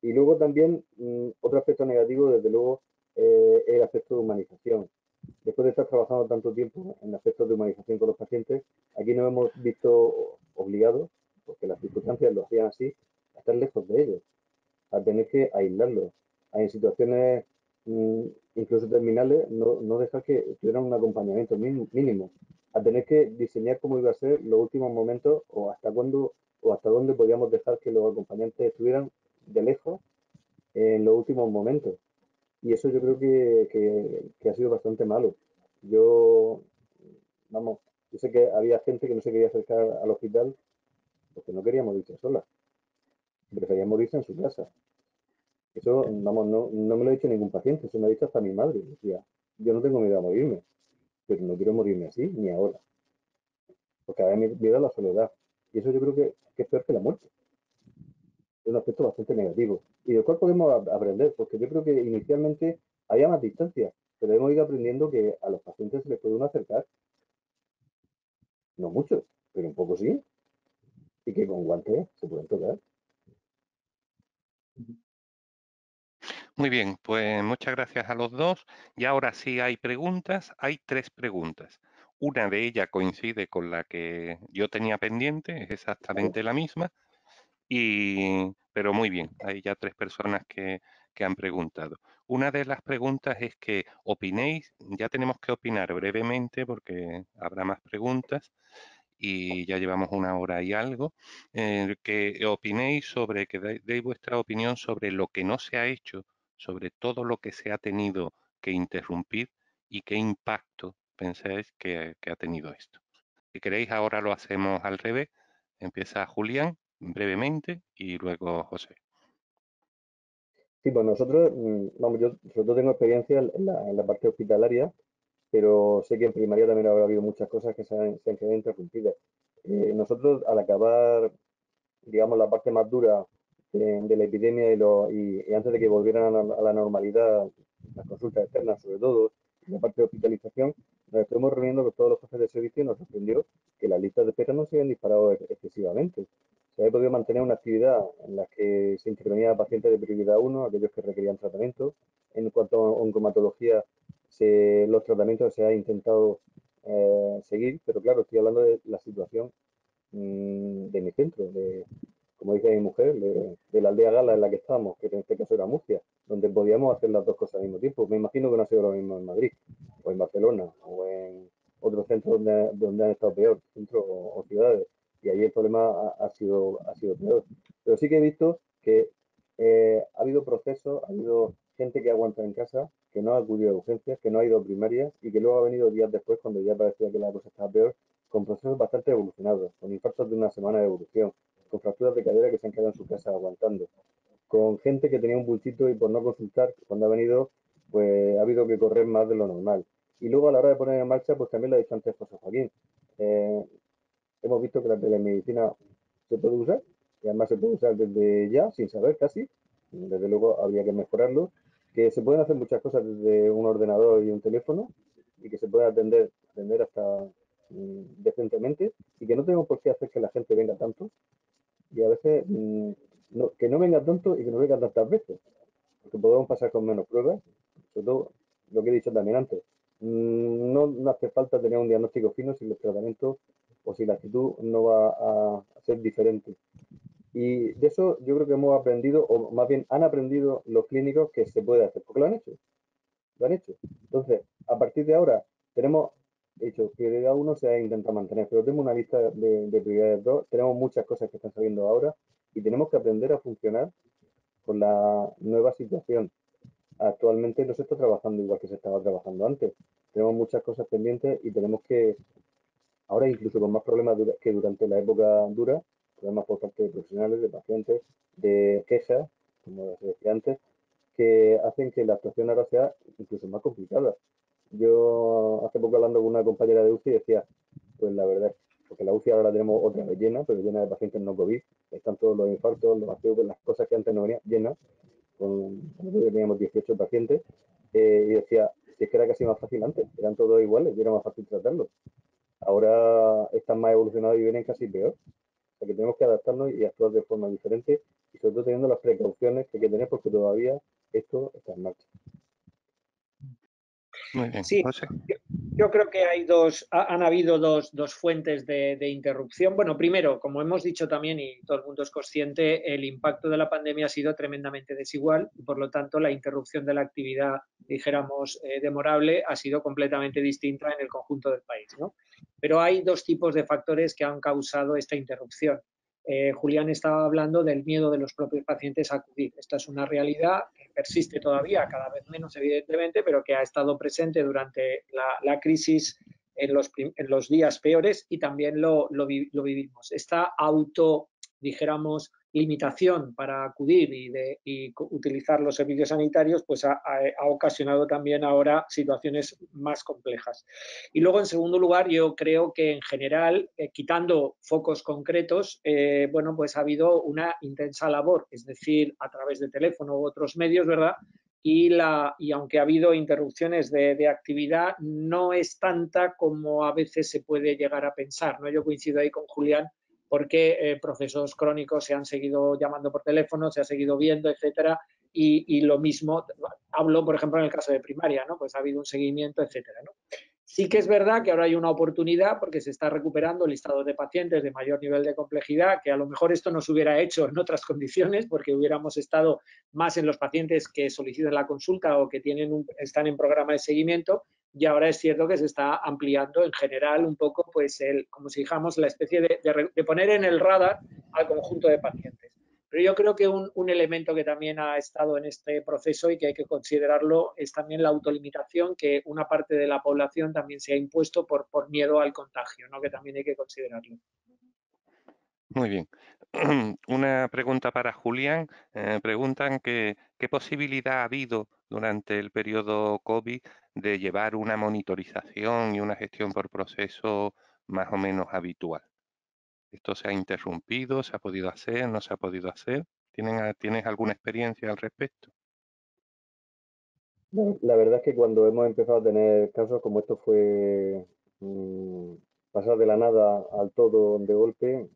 Y luego también, otro aspecto negativo, desde luego, el aspecto de humanización. Después de estar trabajando tanto tiempo en aspectos de humanización con los pacientes, aquí nos hemos visto obligados, porque las circunstancias lo hacían así, a estar lejos de ellos, a tener que aislarlos, a en situaciones incluso terminales, no dejar que tuvieran un acompañamiento mínimo, a tener que diseñar cómo iba a ser los últimos momentos o hasta cuándo o hasta dónde podíamos dejar que los acompañantes estuvieran de lejos en los últimos momentos. Y eso yo creo que ha sido bastante malo. Yo, vamos, yo sé que había gente que no se quería acercar al hospital porque no quería morirse sola. Prefería morirse en su casa. Eso, vamos, no me lo ha dicho ningún paciente, eso me ha dicho hasta mi madre. Decía, yo no tengo miedo a morirme, pero no quiero morirme así, ni ahora. Porque a mí me miedo a la soledad. Y eso yo creo que es peor que la muerte. Es un aspecto bastante negativo. ¿Y del cual podemos aprender? Porque yo creo que inicialmente había más distancia, pero hemos ido aprendiendo que a los pacientes se les puede uno acercar, no mucho, pero un poco sí, y que con guantes se pueden tocar. Muy bien, pues muchas gracias a los dos. Y ahora sí hay preguntas. Hay 3 preguntas. Una de ellas coincide con la que yo tenía pendiente, es exactamente la misma. Pero muy bien, hay ya 3 personas que han preguntado. Una de las preguntas es que opinéis, ya tenemos que opinar brevemente porque habrá más preguntas y ya llevamos 1 hora y algo, que opinéis sobre, que deis vuestra opinión sobre lo que no se ha hecho, sobre todo lo que se ha tenido que interrumpir y qué impacto pensáis que ha tenido esto. Si queréis, ahora lo hacemos al revés. Empieza Julián brevemente y luego José. Sí, pues nosotros, vamos, yo sobre todo tengo experiencia en la parte hospitalaria, pero sé que en primaria también habrá habido muchas cosas que se han quedado interrumpidas. Nosotros, al acabar, digamos, la parte más dura de la epidemia y antes de que volvieran a la normalidad, las consultas externas sobre todo, la parte de hospitalización, nos estuvimos reuniendo con todos los jefes de servicio y nos sorprendió que las listas de espera no se habían disparado excesivamente. Se había podido mantener una actividad en la que se intervenía a pacientes de prioridad 1, aquellos que requerían tratamiento. En cuanto a oncomatología, los tratamientos se ha intentado seguir, pero claro, estoy hablando de la situación de mi centro, como dice mi mujer, de la aldea Gala en la que estábamos, que en este caso era Murcia, donde podíamos hacer las dos cosas al mismo tiempo. Me imagino que no ha sido lo mismo en Madrid, o en Barcelona, o en otros centros donde han estado peor, centros o ciudades, y ahí el problema ha sido peor. Pero sí que he visto que ha habido procesos, ha habido gente que ha aguantado en casa, que no ha acudido a urgencias, que no ha ido a primarias y que luego ha venido días después, cuando ya parecía que la cosa estaba peor, con procesos bastante evolucionados, con infartos de una semana de evolución, con fracturas de cadera que se han quedado en su casa aguantando, con gente que tenía un bultito y por no consultar, cuando ha venido, pues ha habido que correr más de lo normal. Y luego a la hora de poner en marcha, pues también lo ha dicho antes José Joaquín, hemos visto que la telemedicina se puede usar, y además se puede usar desde ya, sin saber casi, desde luego habría que mejorarlo, que se pueden hacer muchas cosas desde un ordenador y un teléfono, y que se puede atender hasta decentemente, y que no tenemos por qué hacer que la gente venga tanto, y a veces que no venga tanto y que no venga tantas veces, porque podemos pasar con menos pruebas, sobre todo lo que he dicho también antes. No hace falta tener un diagnóstico fino si el tratamiento o si la actitud no va a ser diferente. Y de eso yo creo que hemos aprendido, o más bien han aprendido los clínicos que se puede hacer, porque lo han hecho. Lo han hecho. Entonces, a partir de ahora, tenemos, he dicho, prioridad 1 se ha intentado mantener, pero tenemos una lista de prioridades 2, tenemos muchas cosas que están saliendo ahora y tenemos que aprender a funcionar con la nueva situación. Actualmente no se está trabajando igual que se estaba trabajando antes. Tenemos muchas cosas pendientes y tenemos que, ahora incluso con más problemas que durante la época dura, problemas por parte de profesionales, de pacientes, de quejas, como se decía antes, que hacen que la actuación ahora sea incluso más complicada. Yo hace poco hablando con una compañera de UCI decía, pues la verdad, porque la UCI ahora tenemos otra vez llena, pero llena de pacientes no COVID, están todos los infartos, los ACV, las cosas que antes no venían llenas, teníamos 18 pacientes, y decía, si es que era casi más fácil antes, eran todos iguales y era más fácil tratarlos. Ahora están más evolucionados y vienen casi peor. O sea que tenemos que adaptarnos y actuar de forma diferente y sobre todo teniendo las precauciones que hay que tener porque todavía esto está en marcha. Muy bien, Sí, José. yo creo que han habido dos fuentes de interrupción. Bueno, primero, como hemos dicho también y todo el mundo es consciente, el impacto de la pandemia ha sido tremendamente desigual y por lo tanto la interrupción de la actividad, dijéramos, demorable ha sido completamente distinta en el conjunto del país, ¿no? Pero hay dos tipos de factores que han causado esta interrupción. Julián estaba hablando del miedo de los propios pacientes a acudir. Esta es una realidad que persiste todavía, cada vez menos evidentemente, pero que ha estado presente durante la crisis en los días peores y también lo vivimos. Esta dijéramos, limitación para acudir y utilizar los servicios sanitarios, pues ha ocasionado también ahora situaciones más complejas. Y luego, en segundo lugar, yo creo que en general, quitando focos concretos, bueno, pues ha habido una intensa labor, es decir, a través de teléfono u otros medios, ¿verdad? Y aunque ha habido interrupciones de actividad, no es tanta como a veces se puede llegar a pensar, ¿no? Yo coincido ahí con Julián, porque procesos crónicos se han seguido llamando por teléfono, se ha seguido viendo, etcétera, y lo mismo, hablo por ejemplo en el caso de primaria, ¿no? Pues ha habido un seguimiento, etcétera, ¿no? Sí que es verdad que ahora hay una oportunidad porque se está recuperando listados de pacientes de mayor nivel de complejidad, que a lo mejor esto no se hubiera hecho en otras condiciones porque hubiéramos estado más en los pacientes que solicitan la consulta o que están en programa de seguimiento, y ahora es cierto que se está ampliando en general un poco, pues, como si dijéramos, la especie de poner en el radar al conjunto de pacientes. Pero yo creo que un elemento que también ha estado en este proceso y que hay que considerarlo es también la autolimitación que una parte de la población también se ha impuesto por miedo al contagio, ¿no? Que también hay que considerarlo. Muy bien. Una pregunta para Julián. Preguntan qué posibilidad ha habido durante el periodo COVID de llevar una monitorización y una gestión por proceso más o menos habitual. ¿Esto se ha interrumpido? ¿Se ha podido hacer? ¿No se ha podido hacer? ¿Tienes alguna experiencia al respecto? La verdad es que cuando hemos empezado a tener casos como esto fue pasar de la nada al todo de golpe,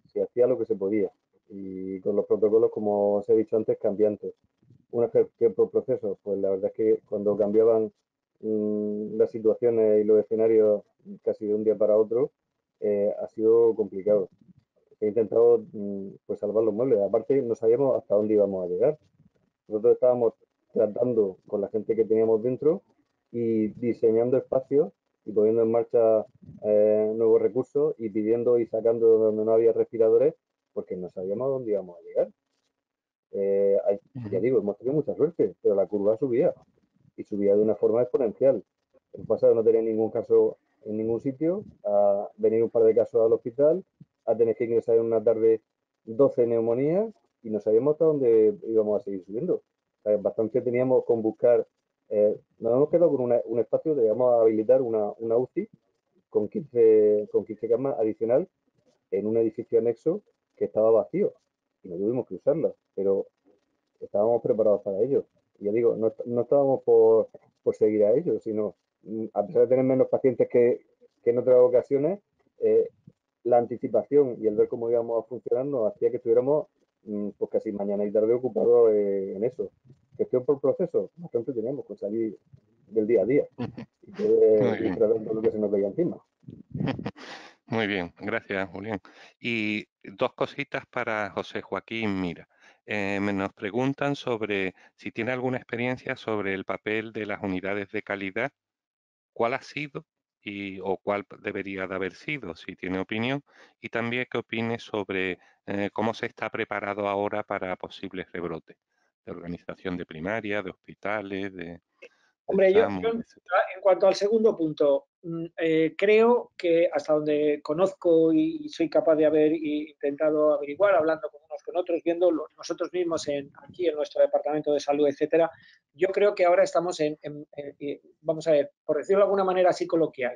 se hacía lo que se podía y con los protocolos, como os he dicho antes, cambiantes. Un ejemplo proceso, pues la verdad es que cuando cambiaban las situaciones y los escenarios casi de un día para otro, ha sido complicado. He intentado pues salvar los muebles. Aparte, no sabíamos hasta dónde íbamos a llegar. Nosotros estábamos tratando con la gente que teníamos dentro y diseñando espacios y poniendo en marcha nuevos recursos y pidiendo y sacando donde no había respiradores porque no sabíamos a dónde íbamos a llegar. Ya digo, hemos tenido mucha suerte, pero la curva subía y subía de una forma exponencial. El pasado no tenía ningún caso en ningún sitio, a venir un par de casos al hospital, a tener que ingresar en una tarde 12 neumonías y no sabíamos hasta dónde íbamos a seguir subiendo. Bastante teníamos con buscar, nos hemos quedado con un espacio, digamos, a habilitar una UCI con 15 camas adicional en un edificio anexo que estaba vacío y no tuvimos que usarla, pero estábamos preparados para ello. Y ya digo, no estábamos por seguir a ellos, sino a pesar de tener menos pacientes que en otras ocasiones, la anticipación y el ver cómo íbamos a funcionar nos hacía que estuviéramos pues casi mañana y tarde ocupados en eso. Gestión por proceso, bastante teníamos con salir del día a día y tratando lo que se nos veía encima. Muy bien, gracias, Julián. Y dos cositas para José Joaquín Mira. Nos preguntan sobre si tiene alguna experiencia sobre el papel de las unidades de calidad, cuál ha sido o cuál debería de haber sido, si tiene opinión, y también qué opine sobre cómo se está preparado ahora para posibles rebrotes de organización de primaria, de hospitales, de Hombre, yo SAMU, etc. en cuanto al segundo punto, creo que hasta donde conozco y soy capaz de haber intentado averiguar, hablando con unos con otros, viendo nosotros mismos aquí en nuestro departamento de salud, etcétera, yo creo que ahora estamos vamos a ver, por decirlo de alguna manera así coloquial,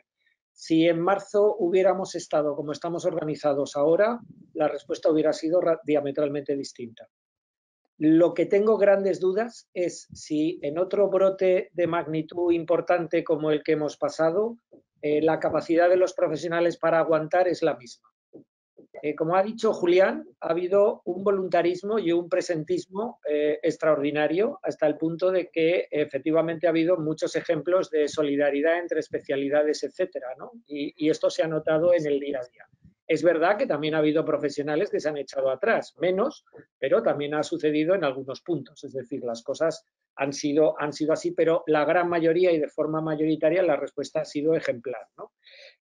si en marzo hubiéramos estado como estamos organizados ahora, la respuesta hubiera sido diametralmente distinta. Lo que tengo grandes dudas es si en otro brote de magnitud importante como el que hemos pasado, la capacidad de los profesionales para aguantar es la misma. Como ha dicho Julián, ha habido un voluntarismo y un presentismo extraordinario hasta el punto de que efectivamente ha habido muchos ejemplos de solidaridad entre especialidades, etcétera, ¿no? Y esto se ha notado en el día a día. Es verdad que también ha habido profesionales que se han echado atrás, menos, pero también ha sucedido en algunos puntos. Es decir, las cosas han sido así, pero la gran mayoría y de forma mayoritaria la respuesta ha sido ejemplar, ¿no?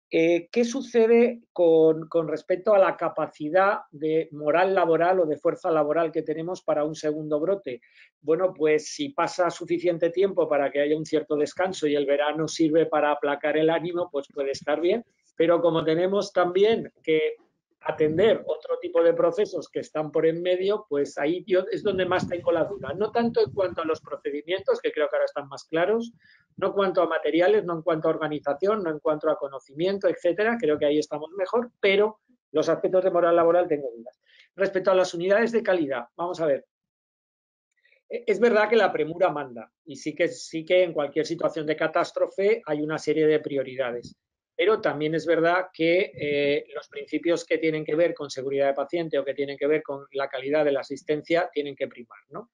¿Qué sucede con respecto a la capacidad de moral laboral o de fuerza laboral que tenemos para un segundo brote? Bueno, pues si pasa suficiente tiempo para que haya un cierto descanso y el verano sirve para aplacar el ánimo, pues puede estar bien. Pero como tenemos también que atender otro tipo de procesos que están por en medio, pues ahí yo es donde más tengo la duda. No tanto en cuanto a los procedimientos, que creo que ahora están más claros, no en cuanto a materiales, no en cuanto a organización, no en cuanto a conocimiento, etcétera. Creo que ahí estamos mejor, pero los aspectos de moral laboral tengo dudas. Respecto a las unidades de calidad, vamos a ver. Es verdad que la premura manda y sí que en cualquier situación de catástrofe hay una serie de prioridades. Pero también es verdad que los principios que tienen que ver con seguridad de paciente o que tienen que ver con la calidad de la asistencia tienen que primar, ¿no?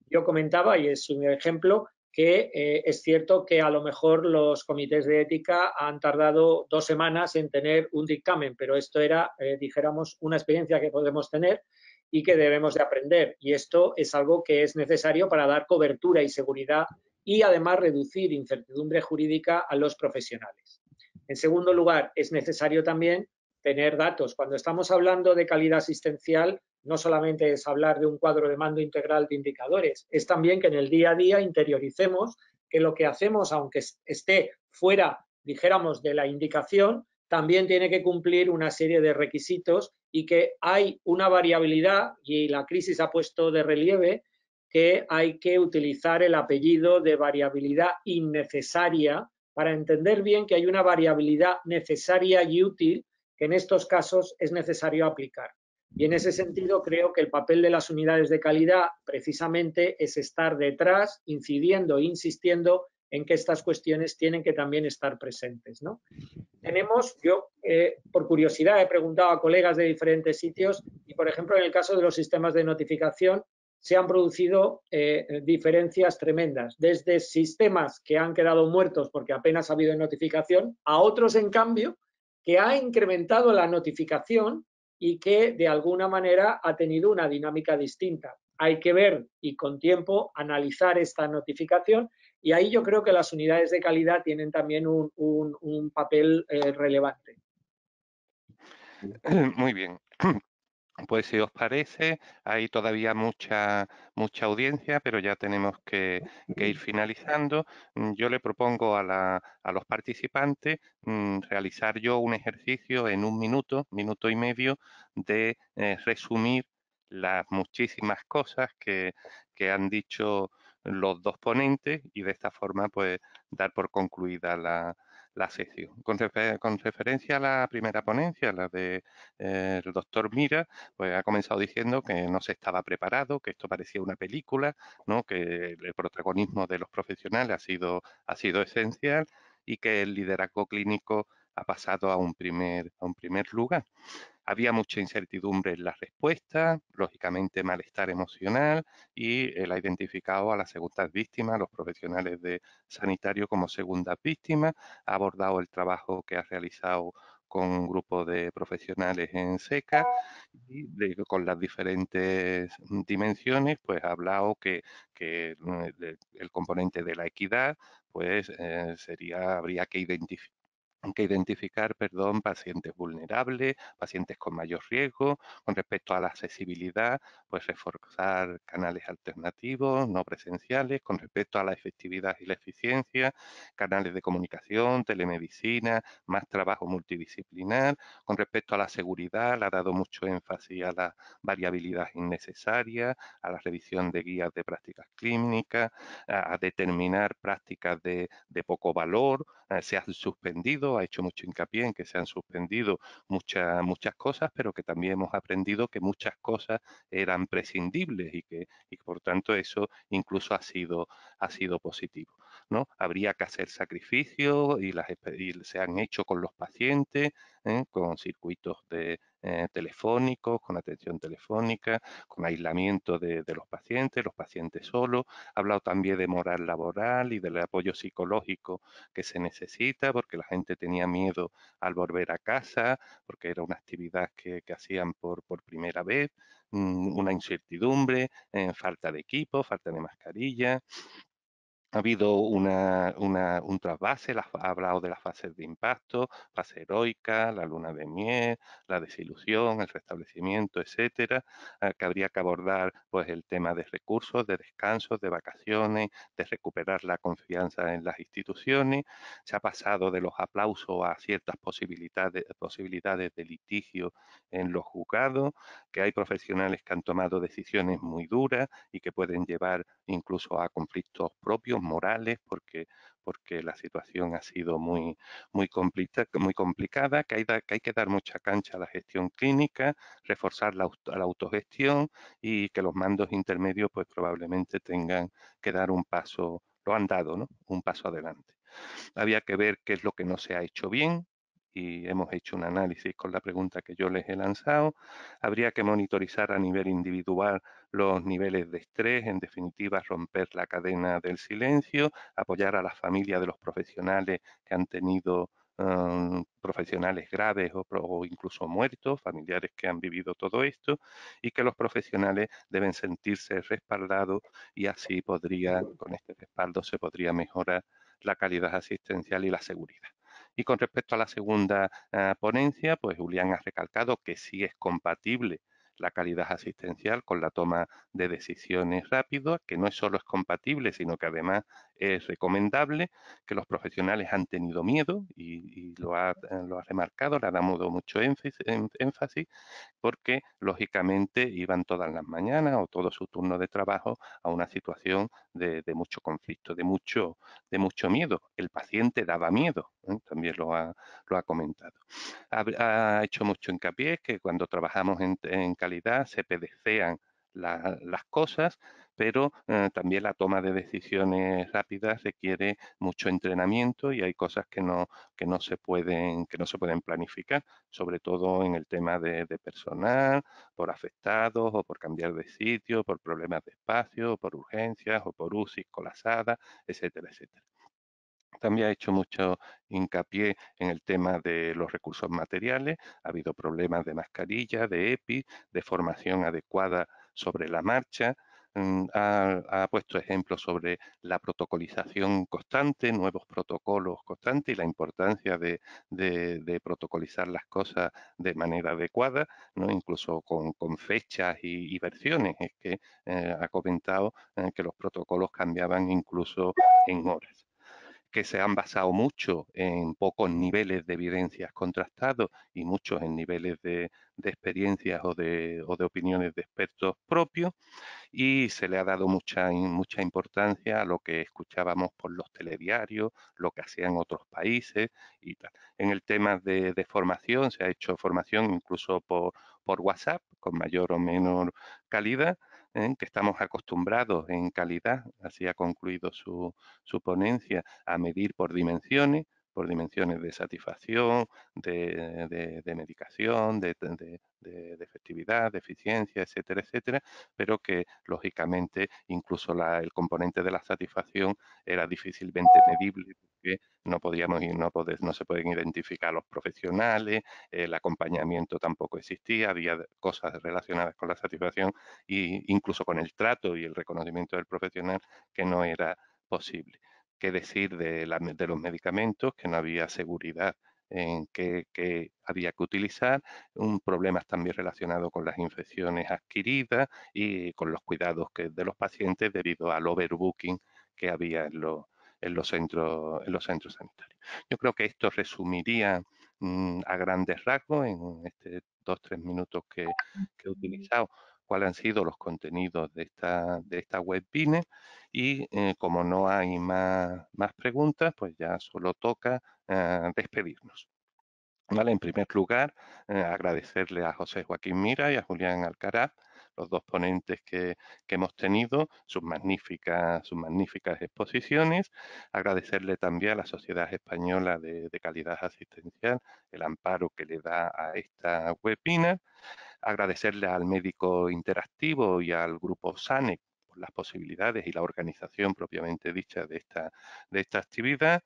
Yo comentaba, y es un ejemplo, que es cierto que a lo mejor los comités de ética han tardado 2 semanas en tener un dictamen, pero esto era, dijéramos, una experiencia que podemos tener y que debemos de aprender. Y esto es algo que es necesario para dar cobertura y seguridad y además reducir incertidumbre jurídica a los profesionales. En segundo lugar, es necesario también tener datos. Cuando estamos hablando de calidad asistencial, no solamente es hablar de un cuadro de mando integral de indicadores, es también que en el día a día interioricemos que lo que hacemos, aunque esté fuera, dijéramos, de la indicación, también tiene que cumplir una serie de requisitos y que hay una variabilidad, y la crisis ha puesto de relieve que hay que utilizar el apellido de variabilidad innecesaria para entender bien que hay una variabilidad necesaria y útil que en estos casos es necesario aplicar. Y en ese sentido creo que el papel de las unidades de calidad precisamente es estar detrás, incidiendo e insistiendo en que estas cuestiones tienen que también estar presentes, ¿no? Yo por curiosidad he preguntado a colegas de diferentes sitios y, por ejemplo, en el caso de los sistemas de notificación se han producido diferencias tremendas, desde sistemas que han quedado muertos porque apenas ha habido notificación, a otros, en cambio, que ha incrementado la notificación y que de alguna manera ha tenido una dinámica distinta. Hay que ver y con tiempo analizar esta notificación y ahí yo creo que las unidades de calidad tienen también un papel relevante. Muy bien. Pues si os parece, hay todavía mucha audiencia, pero ya tenemos que ir finalizando. Yo le propongo a los participantes realizar yo un ejercicio en un minuto y medio, de resumir las muchísimas cosas que han dicho los dos ponentes y de esta forma pues dar por concluida la sesión. Con referencia a la primera ponencia, la de el doctor Mira, pues ha comenzado diciendo que no se estaba preparado, que esto parecía una película, ¿no? Que el protagonismo de los profesionales ha sido esencial y que el liderazgo clínico ha pasado a un primer lugar. Había mucha incertidumbre en las respuestas, lógicamente malestar emocional, y él ha identificado a las segundas víctimas, los profesionales de sanitario, como segundas víctimas, ha abordado el trabajo que ha realizado con un grupo de profesionales en SECA y con las diferentes dimensiones, pues ha hablado que el componente de la equidad, pues habría que identificar, pacientes vulnerables, pacientes con mayor riesgo. Con respecto a la accesibilidad, pues reforzar canales alternativos, no presenciales. Con respecto a la efectividad y la eficiencia, canales de comunicación, telemedicina, más trabajo multidisciplinar. Con respecto a la seguridad, le ha dado mucho énfasis a la variabilidad innecesaria, a la revisión de guías de prácticas clínicas, a determinar prácticas de poco valor. Se han suspendido, ha hecho mucho hincapié en que se han suspendido muchas cosas, pero que también hemos aprendido que muchas cosas eran prescindibles y que por tanto eso incluso ha sido positivo, ¿no? Habría que hacer sacrificios y se han hecho con los pacientes, con circuitos telefónicos, con atención telefónica, con aislamiento de los pacientes solos. Ha hablado también de moral laboral y del apoyo psicológico que se necesita, porque la gente tenía miedo al volver a casa, porque era una actividad que hacían por primera vez, una incertidumbre, falta de equipo, falta de mascarilla. Ha habido un trasvase, ha hablado de las fases de impacto, fase heroica, la luna de miel, la desilusión, el restablecimiento, etcétera, que habría que abordar pues el tema de recursos, de descansos, de vacaciones, de recuperar la confianza en las instituciones. Se ha pasado de los aplausos a ciertas posibilidades de litigio en los juzgados, que hay profesionales que han tomado decisiones muy duras y que pueden llevar incluso a conflictos propios, morales, porque la situación ha sido muy complicada, que hay que dar mucha cancha a la gestión clínica, reforzar la autogestión y que los mandos intermedios pues probablemente tengan que dar un paso, lo han dado, ¿no? Un paso adelante. Había que ver qué es lo que no se ha hecho bien, y hemos hecho un análisis con la pregunta que yo les he lanzado. Habría que monitorizar a nivel individual los niveles de estrés, en definitiva romper la cadena del silencio, apoyar a las familias de los profesionales que han tenido profesionales graves o incluso muertos, familiares que han vivido todo esto, y que los profesionales deben sentirse respaldados y así con este respaldo se podría mejorar la calidad asistencial y la seguridad. Y con respecto a la segunda ponencia, pues Julián ha recalcado que sí es compatible la calidad asistencial con la toma de decisiones rápidas, que no solo es compatible, sino que además es recomendable, que los profesionales han tenido miedo y lo ha remarcado, le ha dado mucho énfasis, porque lógicamente iban todas las mañanas o todo su turno de trabajo a una situación de mucho conflicto, de mucho miedo. El paciente daba miedo, también lo ha comentado. Ha hecho mucho hincapié que cuando trabajamos en calidad se pedecean las cosas, pero también la toma de decisiones rápidas requiere mucho entrenamiento y hay cosas que no se pueden planificar, sobre todo en el tema de personal, por afectados o por cambiar de sitio, por problemas de espacio, por urgencias o por UCI colapsada, etcétera, etcétera. También ha hecho mucho hincapié en el tema de los recursos materiales. Ha habido problemas de mascarilla, de EPI, de formación adecuada sobre la marcha. Ha puesto ejemplos sobre la protocolización constante, nuevos protocolos constantes y la importancia de protocolizar las cosas de manera adecuada, ¿no? Incluso con fechas y versiones. Es que ha comentado que los protocolos cambiaban incluso en horas, que se han basado mucho en pocos niveles de evidencias contrastados y muchos en niveles de experiencias o de opiniones de expertos propios, y se le ha dado mucha importancia a lo que escuchábamos por los telediarios, lo que hacían otros países y tal. En el tema de formación, se ha hecho formación incluso por WhatsApp, con mayor o menor calidad, que estamos acostumbrados en calidad, así ha concluido su ponencia, a medir por dimensiones de satisfacción, de medicación, de efectividad, de eficiencia, etcétera, etcétera, pero que lógicamente incluso el componente de la satisfacción era difícilmente medible, porque no se pueden identificar los profesionales, el acompañamiento tampoco existía, había cosas relacionadas con la satisfacción e incluso con el trato y el reconocimiento del profesional que no era posible. ¿Qué decir de los medicamentos? Que no había seguridad en qué había que utilizar, problemas también relacionados con las infecciones adquiridas y con los cuidados de los pacientes debido al overbooking que había en los centros sanitarios. Yo creo que esto resumiría a grandes rasgos en este 2-3 minutos que he utilizado cuáles han sido los contenidos de esta webinar y como no hay más preguntas, pues ya solo toca despedirnos. Vale, en primer lugar, agradecerle a José Joaquín Mira y a Julián Alcaraz, los dos ponentes que hemos tenido, sus magníficas exposiciones. Agradecerle también a la Sociedad Española de Calidad Asistencial el amparo que le da a esta webinar. Agradecerle al médico interactivo y al grupo SANEC por las posibilidades y la organización propiamente dicha de esta actividad,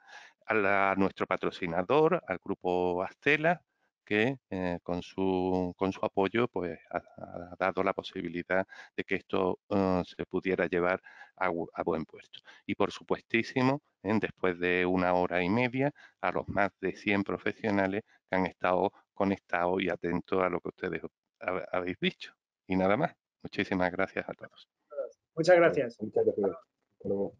a nuestro patrocinador, al grupo Astela, que con su apoyo pues ha dado la posibilidad de que esto se pudiera llevar a buen puerto. Y por supuestísimo, después de 1 hora y media, a los más de 100 profesionales que han estado conectados y atentos a lo que ustedes habéis dicho. Y nada más. Muchísimas gracias a todos. Muchas gracias. Muchas gracias. Hasta luego.